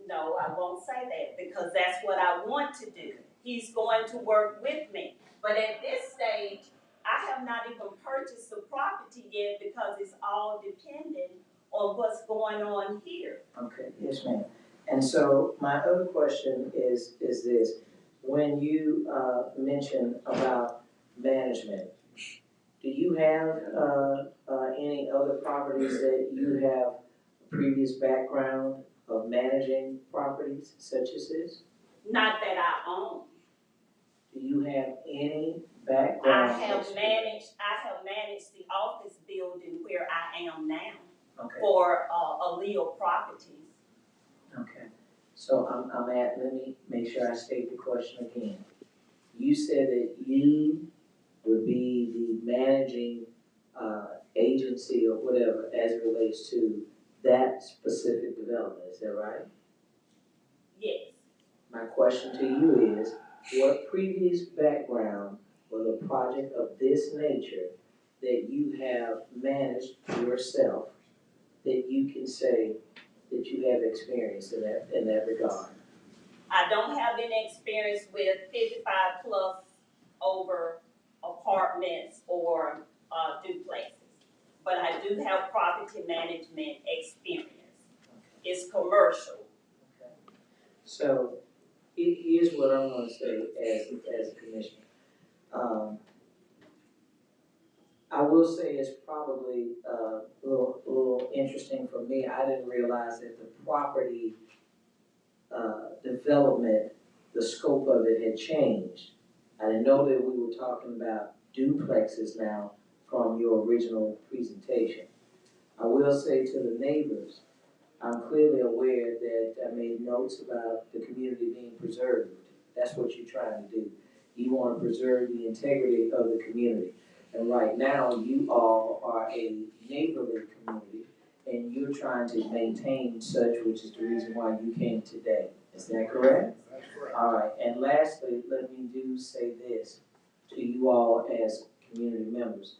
no, I won't say that because that's what I want to do. He's going to work with me. But at this stage, I have not even purchased the property yet because it's all dependent on what's going on here. Okay, yes, ma'am. And so my other question is this. When you mention about management, do you have any other properties that you have previous background of managing properties such as this? Not that I own. Do you have any I background? have managed the office building where I am now Okay. for Allele Properties. Okay, so let me make sure I state the question again. You said that you would be the managing agency or whatever as it relates to that specific development, is that right? Yes. My question to you is, what previous background was a project of this nature that you have managed yourself that you can say that you have experience in that regard? I don't have any experience with 55 plus over apartments or duplexes, but I do have property management experience. It's commercial. Okay. So here's what I'm going to say as a commissioner. I will say it's probably a little interesting for me. I didn't realize that the property development, the scope of it had changed. I didn't know that we were talking about duplexes now from your original presentation. I will say to the neighbors, I'm clearly aware that I made notes about the community being preserved. That's what you're trying to do. You want to preserve the integrity of the community. And right now, you all are a neighborly community, and you're trying to maintain such, which is the reason why you came today. Is that correct? That's correct. All right, and lastly, let me say this to you all as community members.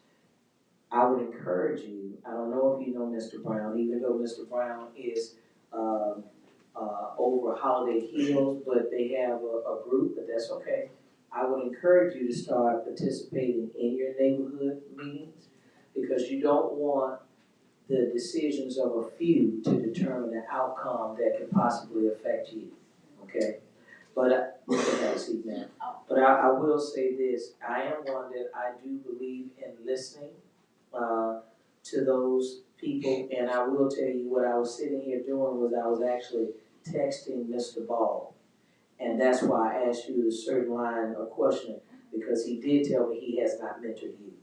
I would encourage you, I don't know if you know Mr. Brown, even though Mr. Brown is over Holiday Hills, but they have a group, but that's okay. I would encourage you to start participating in your neighborhood meetings because you don't want the decisions of a few to determine the outcome that could possibly affect you, okay? But you can have a seat now. But I will say this, I am one that I do believe in listening to those people, and I will tell you what I was sitting here doing was I was actually texting Mr. Ball, and that's why I asked you a certain line of questioning, because he did tell me he has not mentored you.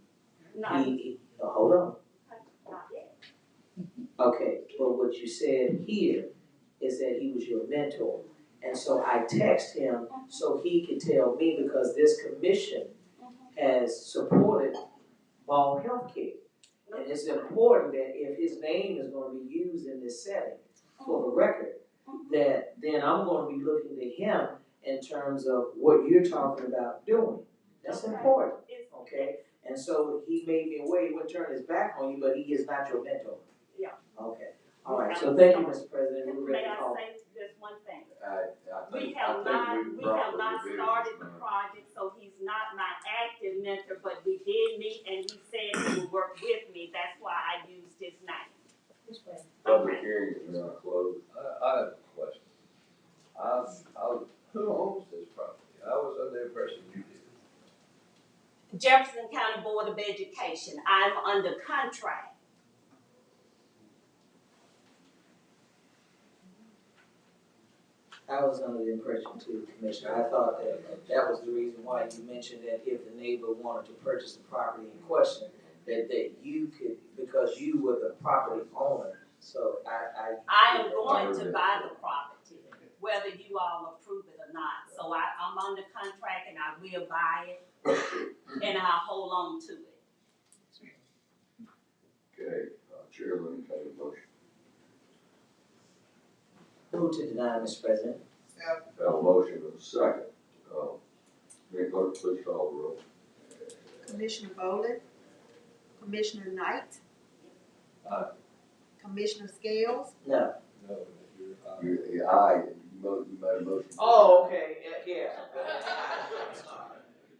Hold on. Not yet. Okay, but what you said here is that he was your mentor, and so I text him so he could tell me because this commission has supported Ball Healthcare. And it's important that if his name is going to be used in this setting for the record, that then I'm going to be looking to him in terms of what you're talking about doing. That's important, okay? And so he made me aware, he wouldn't turn his back on you, but he is not your mentor. Yeah. Okay, all right, so thank you, Mr. President. We're May ready to I call. say just one thing? I We think have we've properly not been, started the project, so he's not my active mentor, but we did meet and he said he would work with me. That's why I used his name. public hearing is not closed. I have a question. Who owns this property? I was under the impression you did. Jefferson County Board of Education, I'm under contract. I was under the impression too, Commissioner, I thought that was the reason why you mentioned that if the neighbor wanted to purchase the property in question, that you could, because you were the property owner, so I am going to buy the property, whether you all approve it or not. So I'm under contract and I will buy it and I'll hold on to it. Okay, Chair, let me take a motion. Move to deny, Mr. President. Have a motion and a second. Madam Clerk, please call the roll. Commissioner Bowling, Commissioner Knight. Aye. Commissioner Scales, No. No, you're, You made a motion. Oh, okay, yeah.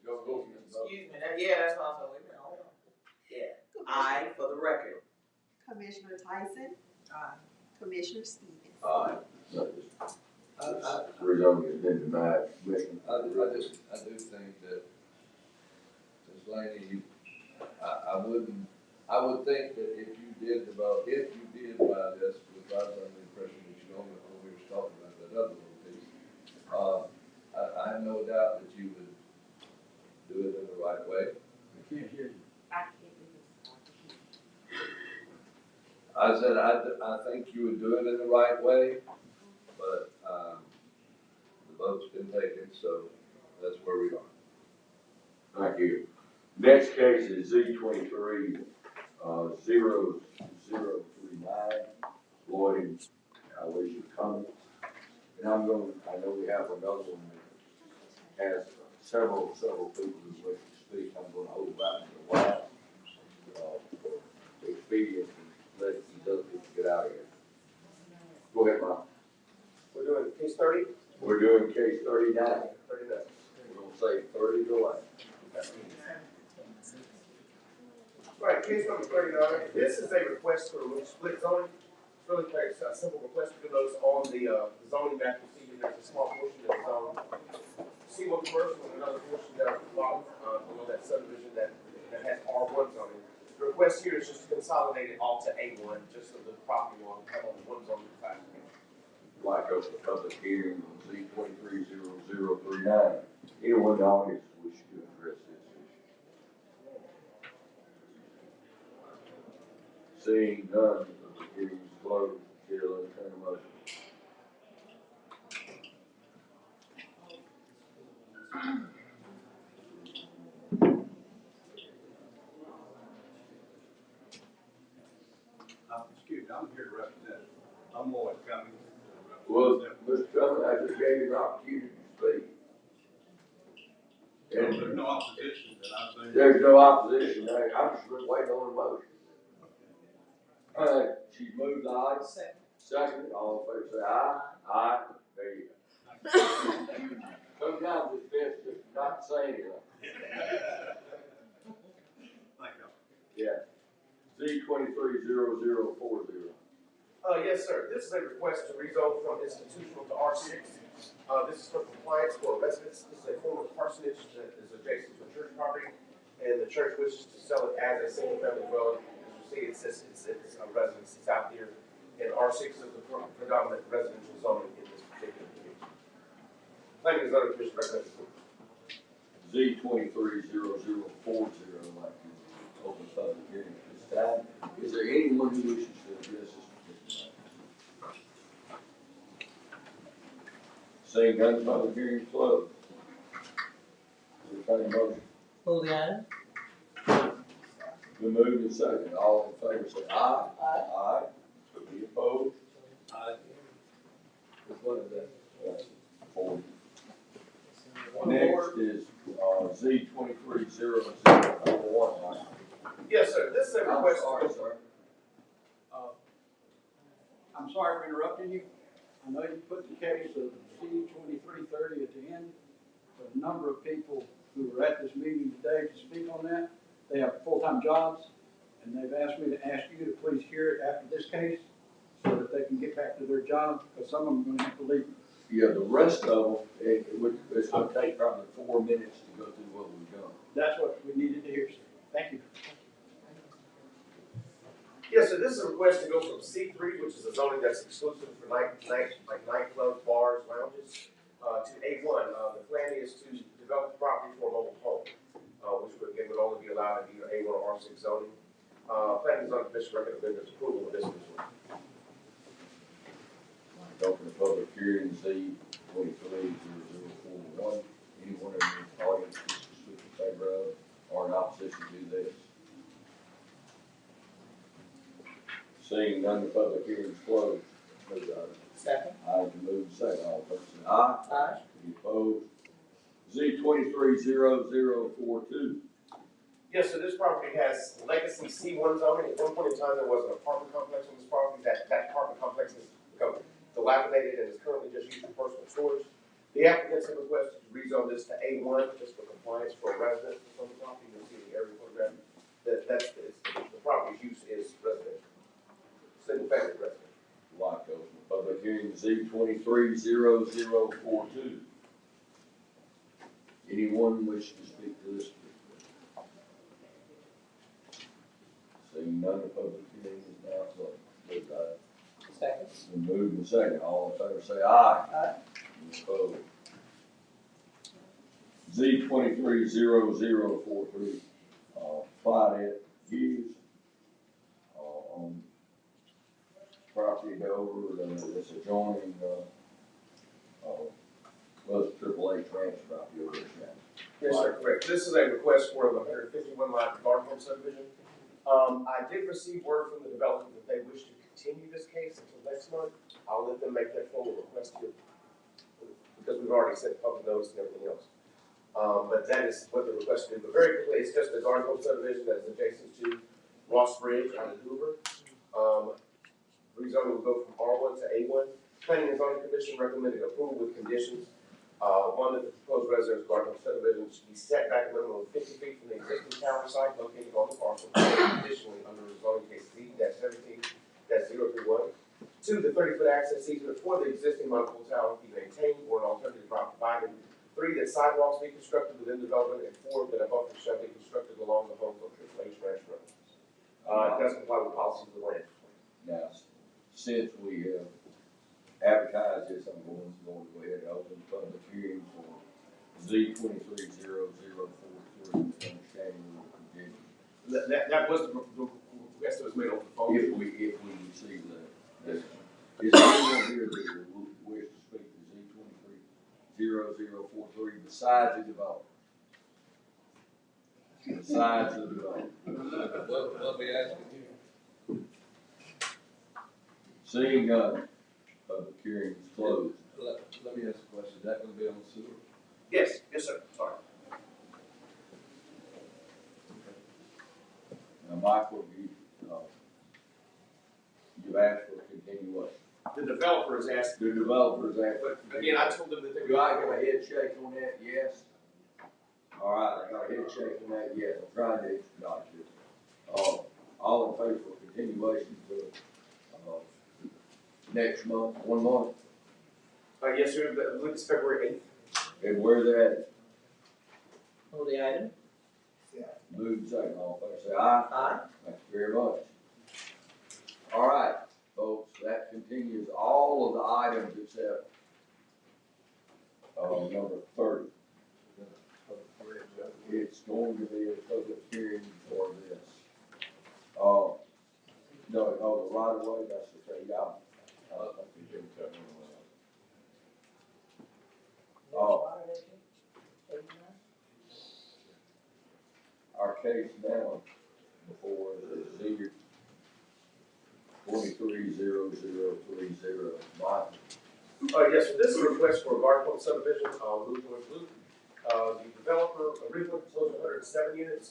Go. Excuse me, that's what I was like, hold on. Yeah, aye, for the record. Commissioner Tyson. Commissioner Stevens. Aye. Rezoning has been denied. Commissioner. I do think that, Ms. Laney, I would think that if you did buy this, because I was under the impression that you only, when we were talking about that other little piece, I have no doubt that you would do it in the right way. I can't hear this. I said, I think you would do it in the right way, but, the vote's been taken, so that's where we are. Thank you. Next case is Z 0039, Lloyd, Alicia Cummings. And I know we have another one that has several people who wish to speak. I'm going to hold back to the last, for expedience and let these other people get out of here. Go ahead, Mike. We're doing case 30? We're doing case 39. 39. We're going to say 30 to last. Right, case number 39. This is a request for a split zoning. It's really quite a simple request. You can notice on the zoning map, you see there's a small portion of the zone. C1 commercial and another portion down at the bottom, below that subdivision that has R1 zoning. The request here is just to consolidate it all to A1, just so the property will have only one zoning classification. Like us, the public hearing on Z 230039. Anyone in the audience wish to address this issue? Seeing none, the hearing is closed. Chair will entertain a motion. Excuse me, I'm here to represent, I'm Lloyd Cummings. Well, Mr. Cummings, I just gave you an opportunity to speak. There's no opposition that I think. There's no opposition. I'm just waiting on a motion. She's moved aye. Second, all in favor say aye. Aye. There you go. Sometimes it's best just not to say anything. Thank you. Yeah. Z 230040. Yes, sir. This is a request to rezone from institutional to R6. This is for compliance for residents. This is a former parsonage that is adjacent to a church property, and the church wishes to sell it as a single-family dwelling. As you see, it says it's a residence. It's out here, and R6 is the predominant residential zoning in this particular community. Planning and zoning commission recommends approval. Z 230040. I'd like to open public hearing at this time. Is there anyone who wishes to address this? Seeing none, public hearing is closed. Entertained motion. Move the item. Been moved and seconded. All in favor say aye. Aye. Aye. Any opposed? Aye. Which one is that? That's 4. Next is Z 230041. Yes, sir. This is a I'm request. sorry, sir. I'm sorry for interrupting you. I know you put the case of C 2330 at the end, but a number of people who were at this meeting today to speak on that, they have full-time jobs, and they've asked me to ask you to please hear it after this case so that they can get back to their jobs, because some of them are going to have to leave. Yeah, the rest of them, it's going to take probably 4 minutes to go through what we've done. That's what we needed to hear, sir. Thank you. Yes, sir. This is a request to go from C3, which is a zoning that's exclusive for nightclubs, bars, lounges, to A1. The plan is to develop the property for a mobile home, which would only be allowed in either A1 or R6 zoning. Planning and zoning commission recommends approval of this as well. Open the public hearing, Z 230041. Anyone in the audience who speak in favor of or in opposition to this? Seeing none, the public hearing is closed. Move the item. Second. I can move second, all in favor say aye. Aye. Any opposed? Z 230042. Yes, so this property has legacy C1 zoning. At one point in time, there was an apartment complex on this property. That apartment complex has become dilapidated and is currently just used for personal storage. The applicants have requested to rezone this to A1, just for compliance for residents on the property. You'll see the aerial photograph. The property's use is residential, single-family residential. Like those, public hearing Z 230042. Anyone wish to speak to this? Seeing none, the public hearing is now closed. Move that. Second. Been moved and second, all in favor say aye. Aye. Any opposed? Z 230043, Claudette Hughes, on property over, that's adjoining, was AAA transfer property over there. Yes, sir, correct. This is a request for the 151 lot garden home subdivision. I did receive word from the developer that they wish to continue this case until next month. I'll let them make that formal request here, because we've already sent public notice and everything else. But that is what the request is. But very quickly, it's just a garden home subdivision that is adjacent to Ross Bridge out of Hoover. Rezoning will go from R1 to A1. Planning and Zoning Commission recommended approval with conditions. One, that the proposed residence garden home subdivision should be set back a minimum of 50 feet from the existing tower site located on the parcel. Additionally, under zoning case Z-17-031. Two, the 30-foot access easement for the existing multiple tower be maintained or an alternative route provided. Three, that sidewalks be constructed within development, and four, that a buffer shall be constructed along the homes on AAA Ranch Road. It does comply with policies of the land. Now, since we have advertised this, I'm going to go ahead and open the public hearing for Z 230043, understanding the condition. That was the request that was made on the phone. If we receive that, is there anyone here that would wish to speak to Z 230043 besides the developer? Besides the developer. What we asking you? Seeing none, public hearing is closed. Let me ask a question. Is that gonna be on sewer? Yes, sir, sorry. Now, Michael, you've asked for continuation. The developer has asked, The developers asked. but again, I told them that they Do I get a head shake on that? Yes. All right, I got a head shake on that, yes. I'm trying to expedite this. All in favor for continuation to, next month, 1 month, yes, sir, I believe it's February 8th. and where they're at, Hold the item. move second, all in favor say aye. Aye. Thank you very much. All right, folks, that continues all of the items except, number 30. It's going to be a public hearing for this. No, the right of way, that's the thing, yeah. Our case now before the Z 230030. Mike. Yes, so this is a request for a garden home subdivision, Blue George Loop. The developer originally proposed 107 units.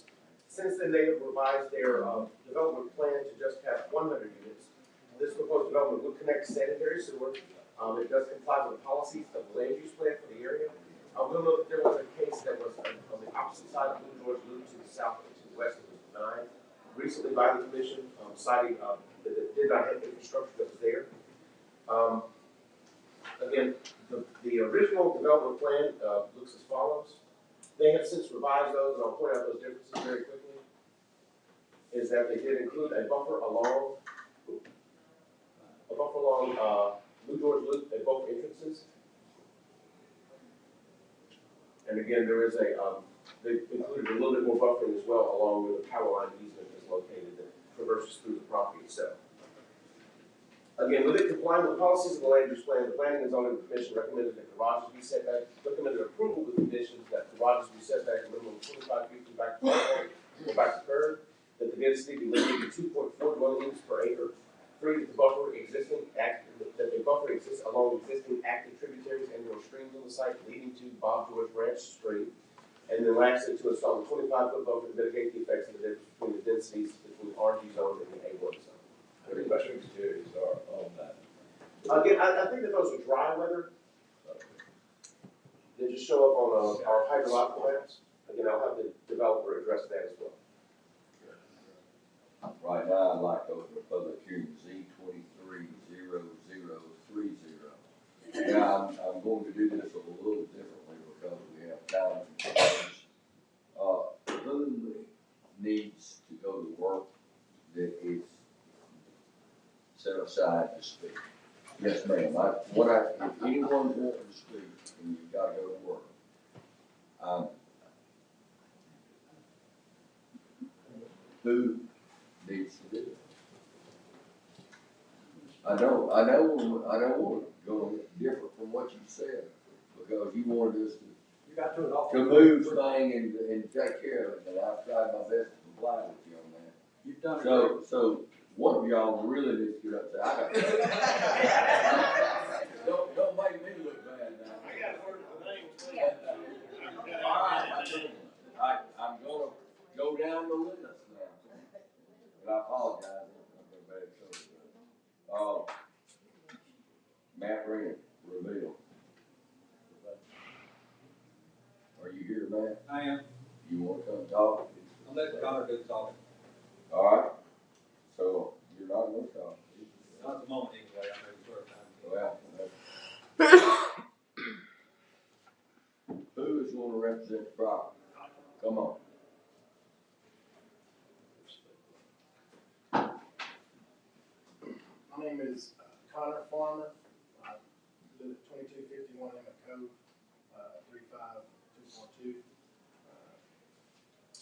Since then, they have revised their development plan to just have 100 units. This proposed development would connect sanitary sewer. It does comply with the policies of the land use plan for the area. We'll note that there was a case that was on the opposite side of Blue George Loop to the south and to the west. It was denied recently by the commission, citing that it did not have infrastructure that was there. Again, the original development plan looks as follows. They have since revised those, and I'll point out those differences very quickly. Is that they did include a buffer along Blue George Loop at both entrances. And again, there is they included a little bit more buffering as well along where the power line easement is located that traverses through the property itself. Again, with it complying with the policies of the land use plan, the Planning and Zoning Commission recommended that garages be set back, recommended approval with conditions that garages be set back a minimum of 25 feet from back to curb, or back to curb, that the density be limited to 2.4 dwelling units per acre. Three, that the buffer exists along existing the site leading to Bob George Branch Street. And then lastly, to install a 25-foot buffer to mitigate the effects of the difference between the densities between the RG zone and the A1 zone. How many mushroom exteriors are on that? Again, I think that those are dry weather. They just show up on our hydrological maps. Again, I'll have the developer address that as well. Right now, I'd like to open a public hearing Z230030. Yeah, I'm going to do this a little differently because we have time constraints. Who needs to go to work that is set aside to speak? Yes, ma'am. If anyone's wanting to speak and you've got to go to work, who needs to do it? I don't want to go different from what you said, because you wanted us You got to it all. to move thing and take care of it, and I've tried my best to comply with you on that. You've done it. So one of y'all really needs to get up there. Don't make me look bad now. I got to work the name. All right, I'm gonna go down the list now. But I apologize. I've been bad so. Matt Renner, reveal. Are you here, Matt? I am. You wanna come talk? I'll let Connor do the talking. All right, so you're not gonna talk. Not at the moment anyway, I know it's time. Well, who is gonna represent the property? Come on. My name is Connor Farmer. I live at 2251 Emmett Cove, 35242.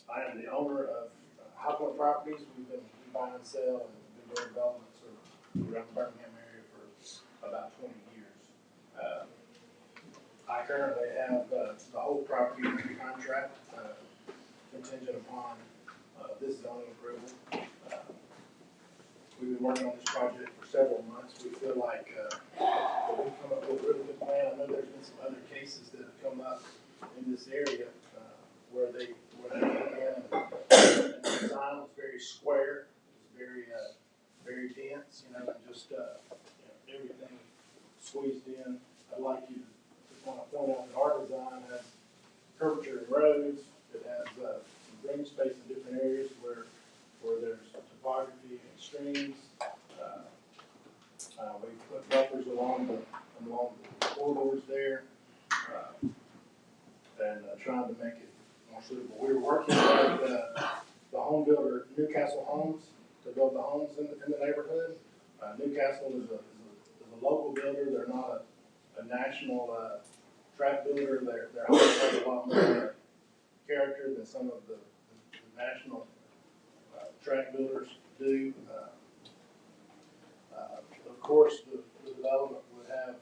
I am the owner of High Point Properties. We've been buying and selling and been doing developments around the Birmingham area for about 20 years. I currently have the whole property under contract, contingent upon this zoning approval. We've been working on this project for several months. We feel like we've come up with a really good plan. I know there's been some other cases that have come up in this area where they came in and the design was very square, it was very dense, and just everything squeezed in. I'd like you to kind of point out that our design has curvature in roads. It has some green space in different areas where there's topography and streams. We put buffers along the corridors there, and trying to make it more suitable. We were working with the home builder Newcastle Homes to build the homes in the neighborhood. Newcastle is a local builder. They're not a national tract builder. Their homes have a lot more character than some of the national tract builders do. Of course, the development would have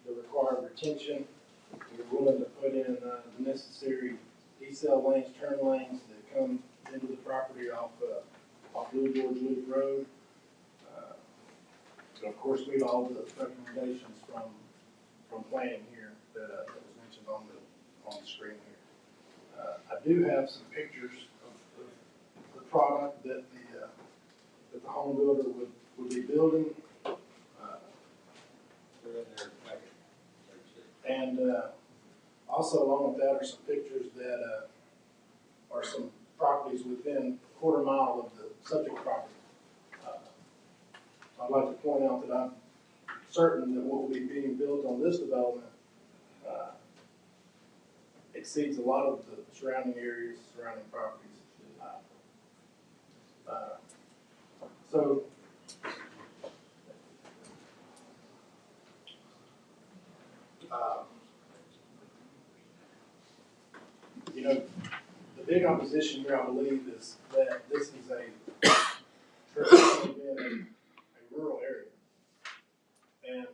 the required retention. We're willing to put in the necessary decel lanes, turn lanes that come into the property off Blue George Loop Road. And of course, meet all the recommendations from planning here that was mentioned on the screen here. I do have some pictures of the product that the home builder would be building. And also along with that are some pictures that are some properties within a quarter mile of the subject property. I'd like to point out that I'm certain that what will be being built on this development exceeds a lot of the surrounding areas, surrounding properties. So the big opposition here, I believe, is that this is traditionally been a rural area. And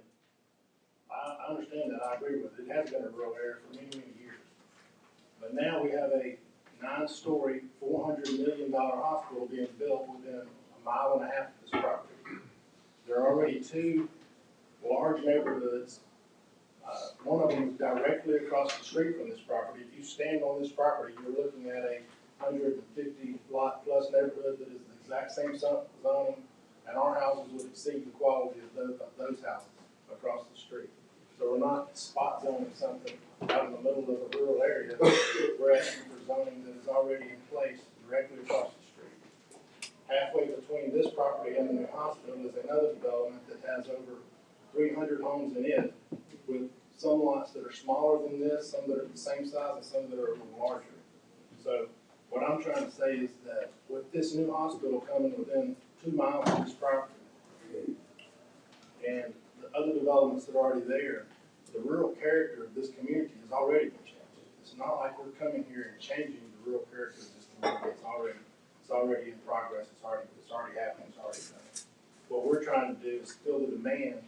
I understand that, I agree with it. It has been a rural area for many, many years. But now we have a 9-story, $400 million hospital being built within a mile and a half of this property. There are already 2 large neighborhoods one of them is directly across the street from this property. If you stand on this property, you're looking at a 150 lot plus neighborhood that is the exact same zoning, and our houses would exceed the quality of those houses across the street. So we're not spot zoning something out in the middle of a rural area. We're asking for zoning that is already in place directly across the street. Halfway between this property and the new hospital is another development that has over 300 homes in it, with some lots that are smaller than this, some that are the same size, and some that are a little larger. So what I'm trying to say is that with this new hospital coming within 2 miles of this property, and the other developments that are already there, the rural character of this community has already been changed. It's not like we're coming here and changing the rural character of this community. It's already in progress. It's already happening. It's already done. What we're trying to do is fill the demand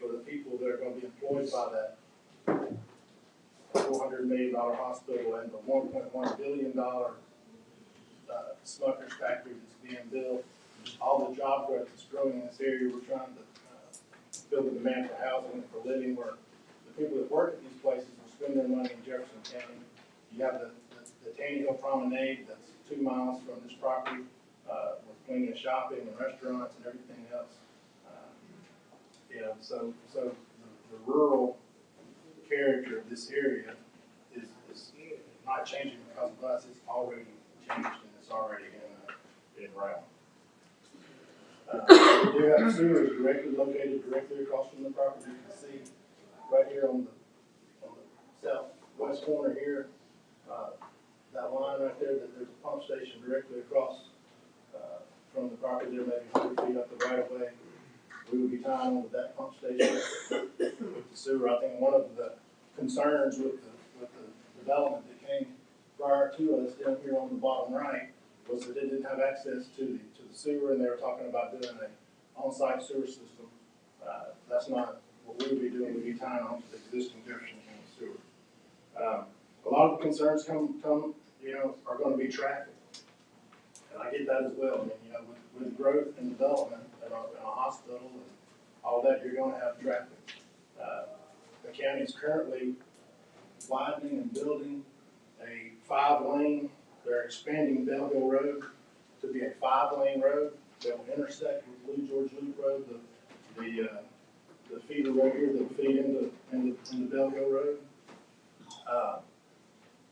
for the people that are going to be employed by that $400 million hospital and the $1.1 billion Smucker's factory that's being built. All the job growth that's growing in this area, we're trying to fill the demand for housing and for living, where the people that work at these places will spend their money in Jefferson County. You have the Taney Hill Promenade that's 2 miles from this property, with plenty of shopping and restaurants and everything else. So the rural character of this area is not changing because of us. It's already changed and it's already in route. We do have sewers located directly across from the property. You can see right here on the southwest corner here, that line right there, that there's a pump station directly across from the property there, maybe 100 feet up the right of way. We would be tying on with that pump station with the sewer. I think one of the concerns with the development that came prior to us down here on the bottom right was that it didn't have access to the sewer, and they were talking about doing an on-site sewer system. That's not what we would be doing. We'd be tying on to the existing Jefferson County sewer. A lot of the concerns are going to be traffic, and I get that as well. I mean, with growth and development in a hospital and all that, you're going to have traffic. The county is currently widening and building a 5-lane. They're expanding Bell Hill Road to be a 5-lane road that will intersect with Blue George Loop Road, the feeder road here that will feed into Bell Hill Road.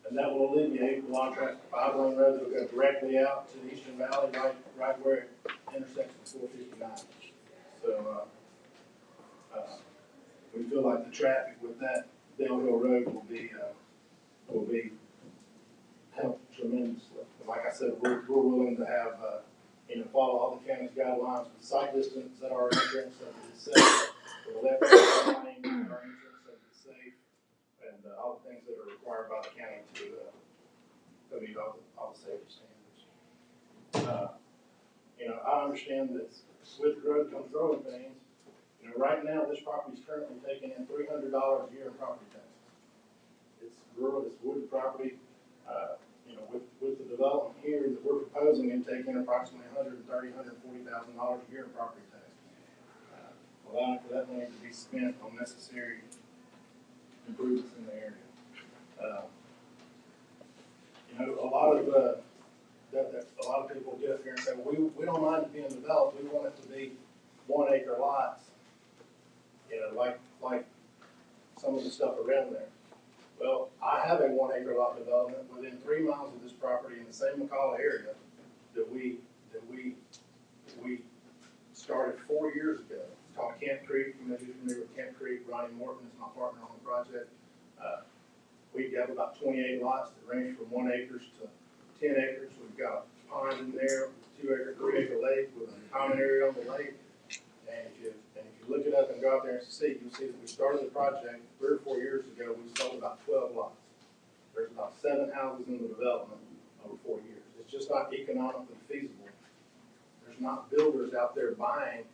And that will alleviate a lot of traffic. 5-lane road that will go directly out to the Eastern Valley, right where it intersects with 459. So we feel like the traffic with that Bell Hill Road will be helped tremendously. Like I said, we're willing to have follow all the county's guidelines with sight distance at our entrance so that it's safe, with the left lane at our entrance so that it's safe, and all the things that are required by the county to meet all the safety standards. I understand that with growth comes growing pains. Right now this property is currently taking in $300 a year in property taxes. It's rural, it's wooded property. With the development here that we're proposing and taking approximately $140,000 a year in property taxes, allowing for that money to be spent on necessary improvements in the area. A lot of people get up here and say, well, we don't mind it being developed. We want it to be 1-acre lots, like some of the stuff around there. Well, I have a 1-acre lot development within 3 miles of this property in the same McCalla area that we started 4 years ago. It's called Camp Creek. You may be familiar with Camp Creek. Ronnie Morton is my partner on the project. We have about 28 lots that range from 1 acre to 10 acres. We've got ponds in there, 2-acre, 3-acre lake with a common area on the lake. And if you look it up and go out there and see, you'll see that we started the project 3 or 4 years ago. We sold about 12 lots. There's about 7 houses in the development over 4 years. It's just not economically feasible. There's not builders out there buying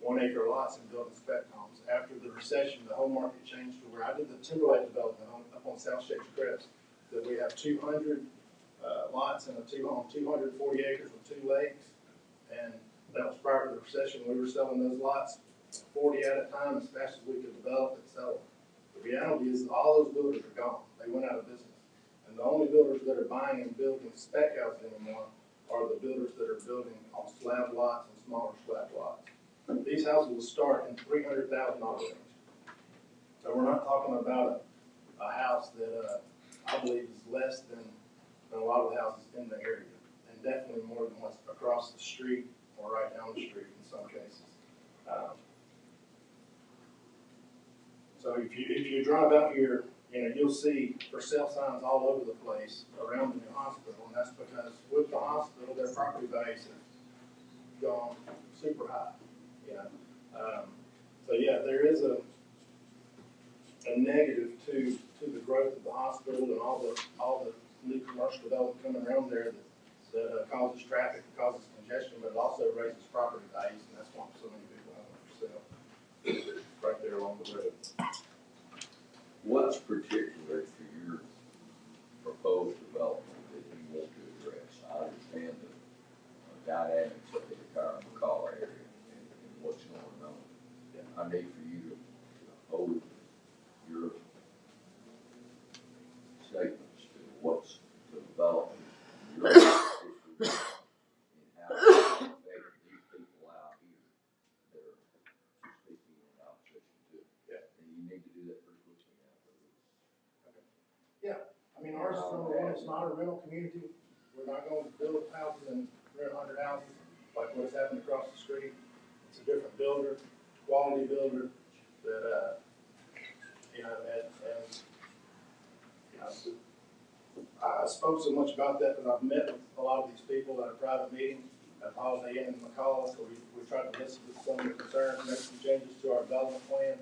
1-acre lots and building spec homes. After the recession, the whole market changed to where I did the Timberlake development up on South Shakes Crest, that we have 200 lots and 240 acres with 2 lakes. And that was prior to the recession. We were selling those lots 40 at a time as fast as we could develop and sell them. The reality is, all those builders are gone. They went out of business. And the only builders that are buying and building spec houses anymore are the builders that are building on slab lots and smaller slab lots. These houses will start in $300,000 range. So we're not talking about a house that I believe is less than a lot of the houses in the area, and definitely more than what's across the street or right down the street in some cases. So if you drive out here, you'll see for sale signs all over the place around the new hospital, and that's because with the hospital, their property values have gone super high. So yeah, there is a negative to the growth of the hospital and all the new commercial development coming around there that causes traffic, causes congestion, but it also raises property values, and that's why so many people have them for sale right there along the road. What's particular to your proposed development that you want to address? I understand the dynamics of the entire McCall area and what's going on. I need for you to hold your statements to what's the development, your and how it affects these people out here that are speaking in opposition to it. Yeah. And you need to do that pretty quickly now. Yeah, I mean, ours is number one, it's not a rental community. We're not going to build houses and rent 100 houses like what's happening across the street. It's a different builder, quality builder that, I spoke so much about that because I've met with a lot of these people at a private meeting at Holiday Inn in McCall, so we tried to listen to some of the concerns, make some changes to our development plan.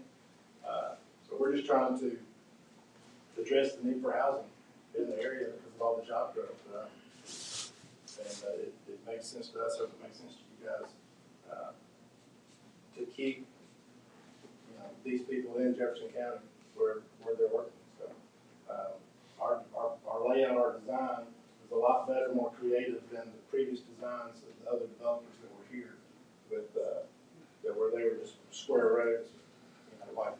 So we're just trying to address the need for housing in the area because of all the job growth. And it makes sense to us, I hope it makes sense to you guys, to keep these people in Jefferson County where they're working. So our layout, our design is a lot better, more creative than the previous designs of the other developers that were here with where they were just square roads, like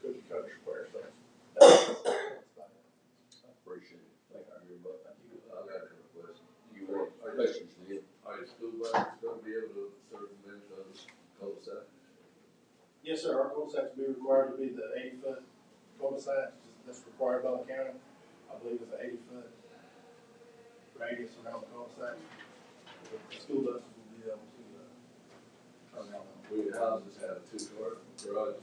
cookie cutter square. So that's I appreciate it. Thank you very much. Thank you. I got a question. You want questions, Neil? Are you still going to be able to circumvent those cul-de-sacs? Yes, sir. Our cul-de-sacs will be required to be the 80-foot cul-de-sac that's required by the county. I believe it's an 80-foot radius around the cul-de-sac. The school buses will be able to turn around. Will your houses have 2-car garages?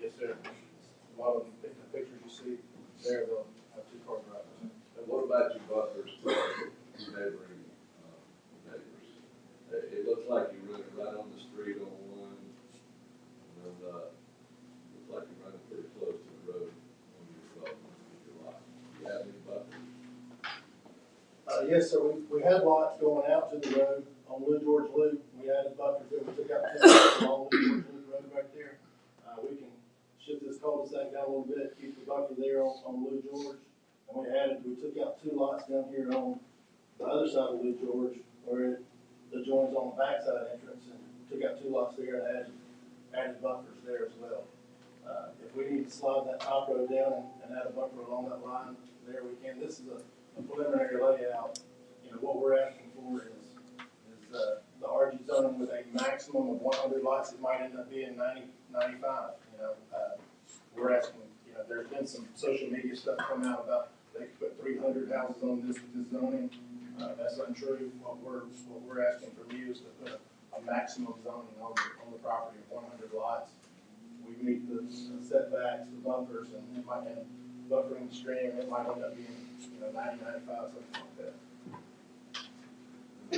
Yes, sir. A lot of the pictures you see there, they'll have 2-car garages. And what about your buffers to your neighboring neighbors? It looks like you're running right on the street on one, and looks like you're running pretty close to the road on your development of your lot. Do you have any buffers? Yes, sir. We had lots going out to the road on Lou George Loop. We added buffers there. We took out 10 lots along Lou George Loop Road right there. We can shift this cul-de-sac down a little bit, keep the buffer there on Lou George. And we took out 2 lots down here on the other side of Lou George where the joins on the backside entrance, and took out 2 lots there and added buffers there as well. If we need to slide that top road down and add a buffer along that line, there we can. This is a preliminary layout. What we're asking for is the RG zoning with a maximum of 100 lots. It might end up being 90, 95. We're asking. There's been some social media stuff come out about they could put 300 houses on this with this zoning. That's untrue. What we're asking from you is to put a maximum zoning on the property of 100 lots. We meet the setbacks, the buffers, and it might end buffering the stream. It might end up being 90, 95, something like that. Do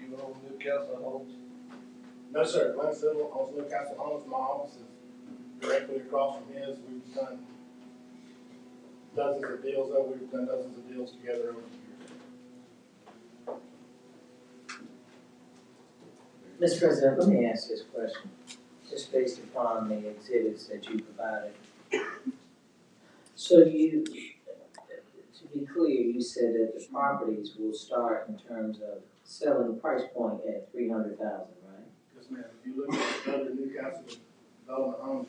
you own Newcastle Homes? No, sir. Glenn Siddle owns Newcastle Homes. My office is directly across from his. We've done dozens of deals over. We've done dozens of deals together over the years. Mr. President, let me ask this question, just based upon the exhibits that you provided. So to be clear, you said that the properties will start in terms of selling price point at $300,000, right? Yes, ma'am. If you look at other Newcastle development homes,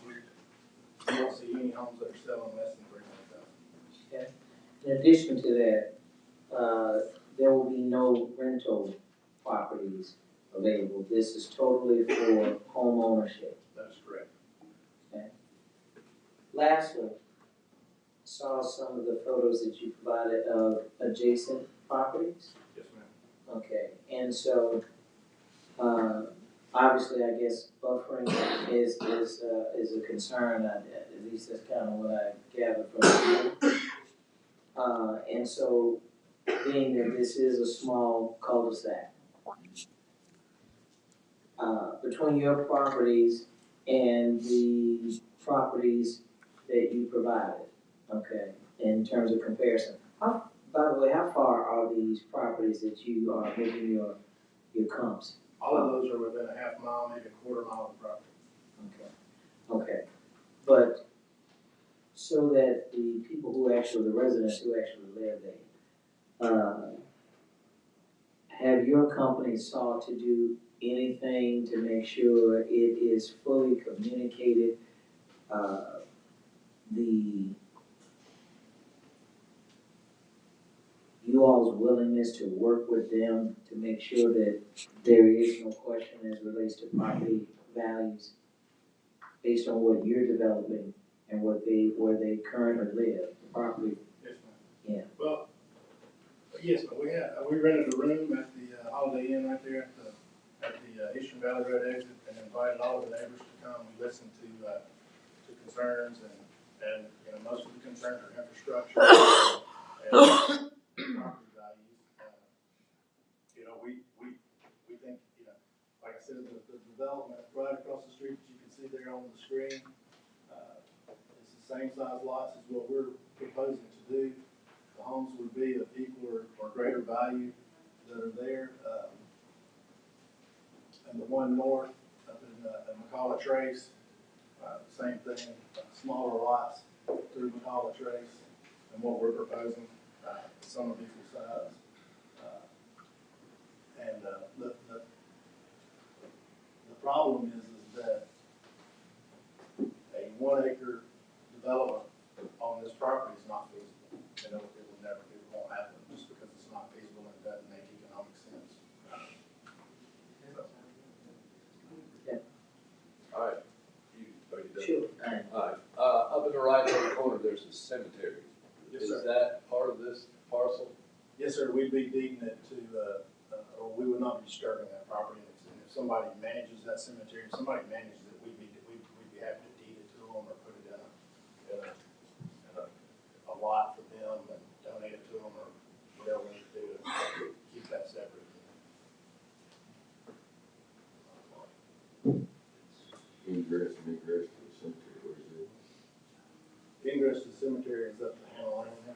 you don't see any homes that are selling less than $300,000. Okay. In addition to that, there will be no rental properties available. This is totally for home ownership. That is correct. Lastly, saw some of the photos that you provided of adjacent properties. Yes, ma'am. Okay, and so, obviously, I guess buffering is a concern, at least that's kind of what I gathered from you. And so, being that this is a small cul-de-sac, between your properties and the properties that you provided, okay, in terms of comparison, by the way, how far are these properties that you are making your comps? All of those are within a half mile, maybe a quarter mile of property. Okay, but so that the people who actually, the residents who actually live there, have your company sought to do anything to make sure it is fully communicated, you all's willingness to work with them to make sure that there is no question as relates to property values based on what you're developing and where they currently live, the property? Yes, ma'am. Yeah. Well, yes, but we rented a room at the Holiday Inn right there at the Eastern Valley Road exit and invited all of the neighbors to come. We listened to concerns and you know, most of the concerns are infrastructure and property values. You know, we think, you know, like I said, the development right across the street that you can see there on the screen, it's the same size lots as what we're proposing to do. The homes would be of equal or greater value that are there. And the one north up in McCalla Trace, same thing, smaller lots through McCalla Trace and what we're proposing, some of equal size. And the problem is that a 1 acre development on this property is not feasible. You know, it won't happen just because it's not feasible and it doesn't make economic sense. All right, are you done? Sure. All right, up in the right-hand corner, there's a cemetery. Yes, Is sir. that part of this parcel? Yes, sir, we'd be deeding it to, or we would not be disturbing that property. And if somebody manages that cemetery, if somebody manages it, we'd be happy to deed it to them or put it in a lot for them and donate it to them or whatever we need to do to keep that separate. Ingress and egress to the cemetery, where is it? Ingress to the cemetery is up to Hannah Lane there.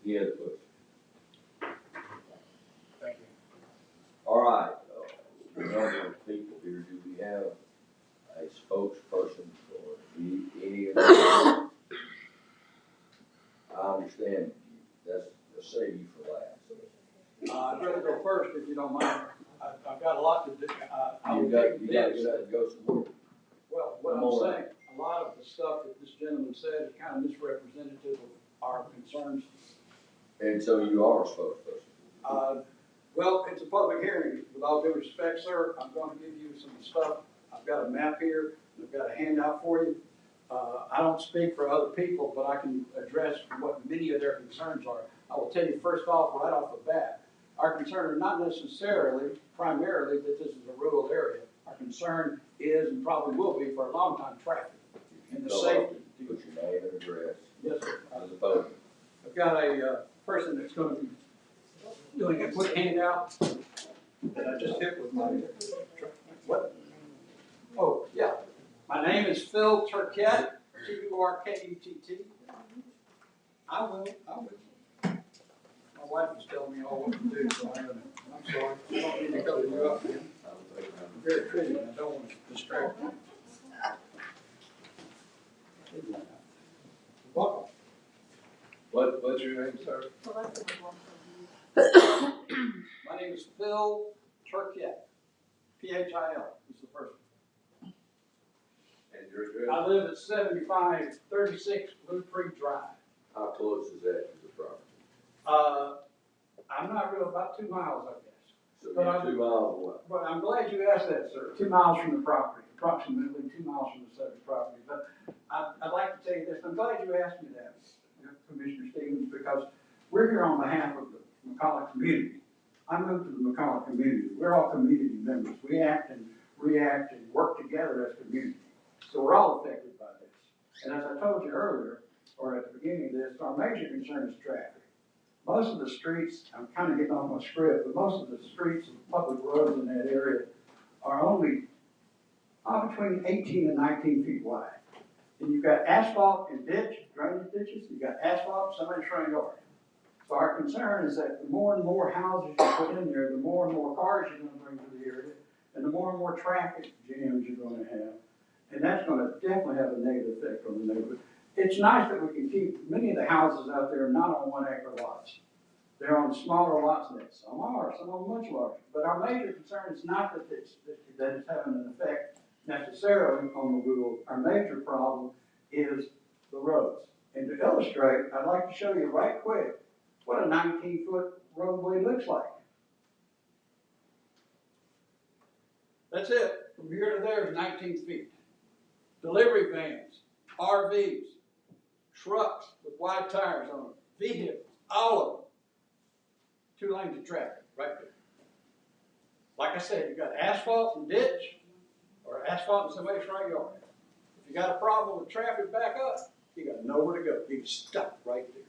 Any other question? Thank you. All right, number of people here, do we have a spokesperson for any of them? I understand, let's save you for last. I'd rather go first if you don't mind. I've got a lot to do. You gotta get up and go somewhere. Well, what I'm saying, a lot of the stuff that this gentleman said is kind of misrepresentative of our concerns. And so you are a spokesperson. Well, it's a public hearing. With all due respect, sir, I'm going to give you some stuff. I've got a map here. I've got a handout for you. I don't speak for other people, but I can address what many of their concerns are. I will tell you first off, right off the bat, our concern are not necessarily, primarily, that this is a rural area. Our concern is, and probably will be for a long time, traffic and the safety. Put your name and address. Yes, sir. To the podium. I've got a person that's going to be doing a quick handout that I just hit with my, what? Oh, yeah. My name is Phil Turkett, Turkett. I will. My wife was telling me all what to do, so I'm sorry. I don't mean to cover you up, man. I'm very pretty, and I don't want to distract you. Welcome. What's your name, sir? My name is Phil Turkett, Phil is the first. And your address? I live at 7536 Blue Creek Drive. How close is that to the property? I'm not real, about 2 miles, I guess. So But you're I'm- 2 miles away. But I'm glad you asked that, sir. 2 miles from the property, approximately 2 miles from the subject property. But I'd like to tell you this, I'm glad you asked me that, Commissioner Stevens, because we're here on behalf of the McCullough community. I moved to the McCullough community. We're all community members. We act and react and work together as community. So we're all affected by this. And as I told you earlier, or at the beginning of this, our major concern is traffic. Most of the streets, I'm kind of getting off my script, but most of the streets and public roads in that area are only between 18 and 19 feet wide. And you've got asphalt and drainage ditches, you've got asphalt in somebody's front yard. So our concern is that the more and more houses you put in there, the more and more cars you're gonna bring to the area, and the more and more traffic jams you're gonna have. And that's gonna definitely have a negative effect on the neighborhood. It's nice that we can keep many of the houses out there not on 1 acre lots. They're on smaller lots than that. Some are much larger. But our major concern is not that it's having an effect necessarily on the rural. Our major problem is the roads. And to illustrate, I'd like to show you right quick what a 19-foot roadway looks like. That's it. From here to there is 19 feet. Delivery vans, RVs, trucks with wide tires on them, vehicles, all of them. 2 lanes of traffic right there. Like I said, you've got asphalt and ditch, or asphalt in somebody's front yard. If you got a problem with traffic back up, you got nowhere to go. You can stop right there.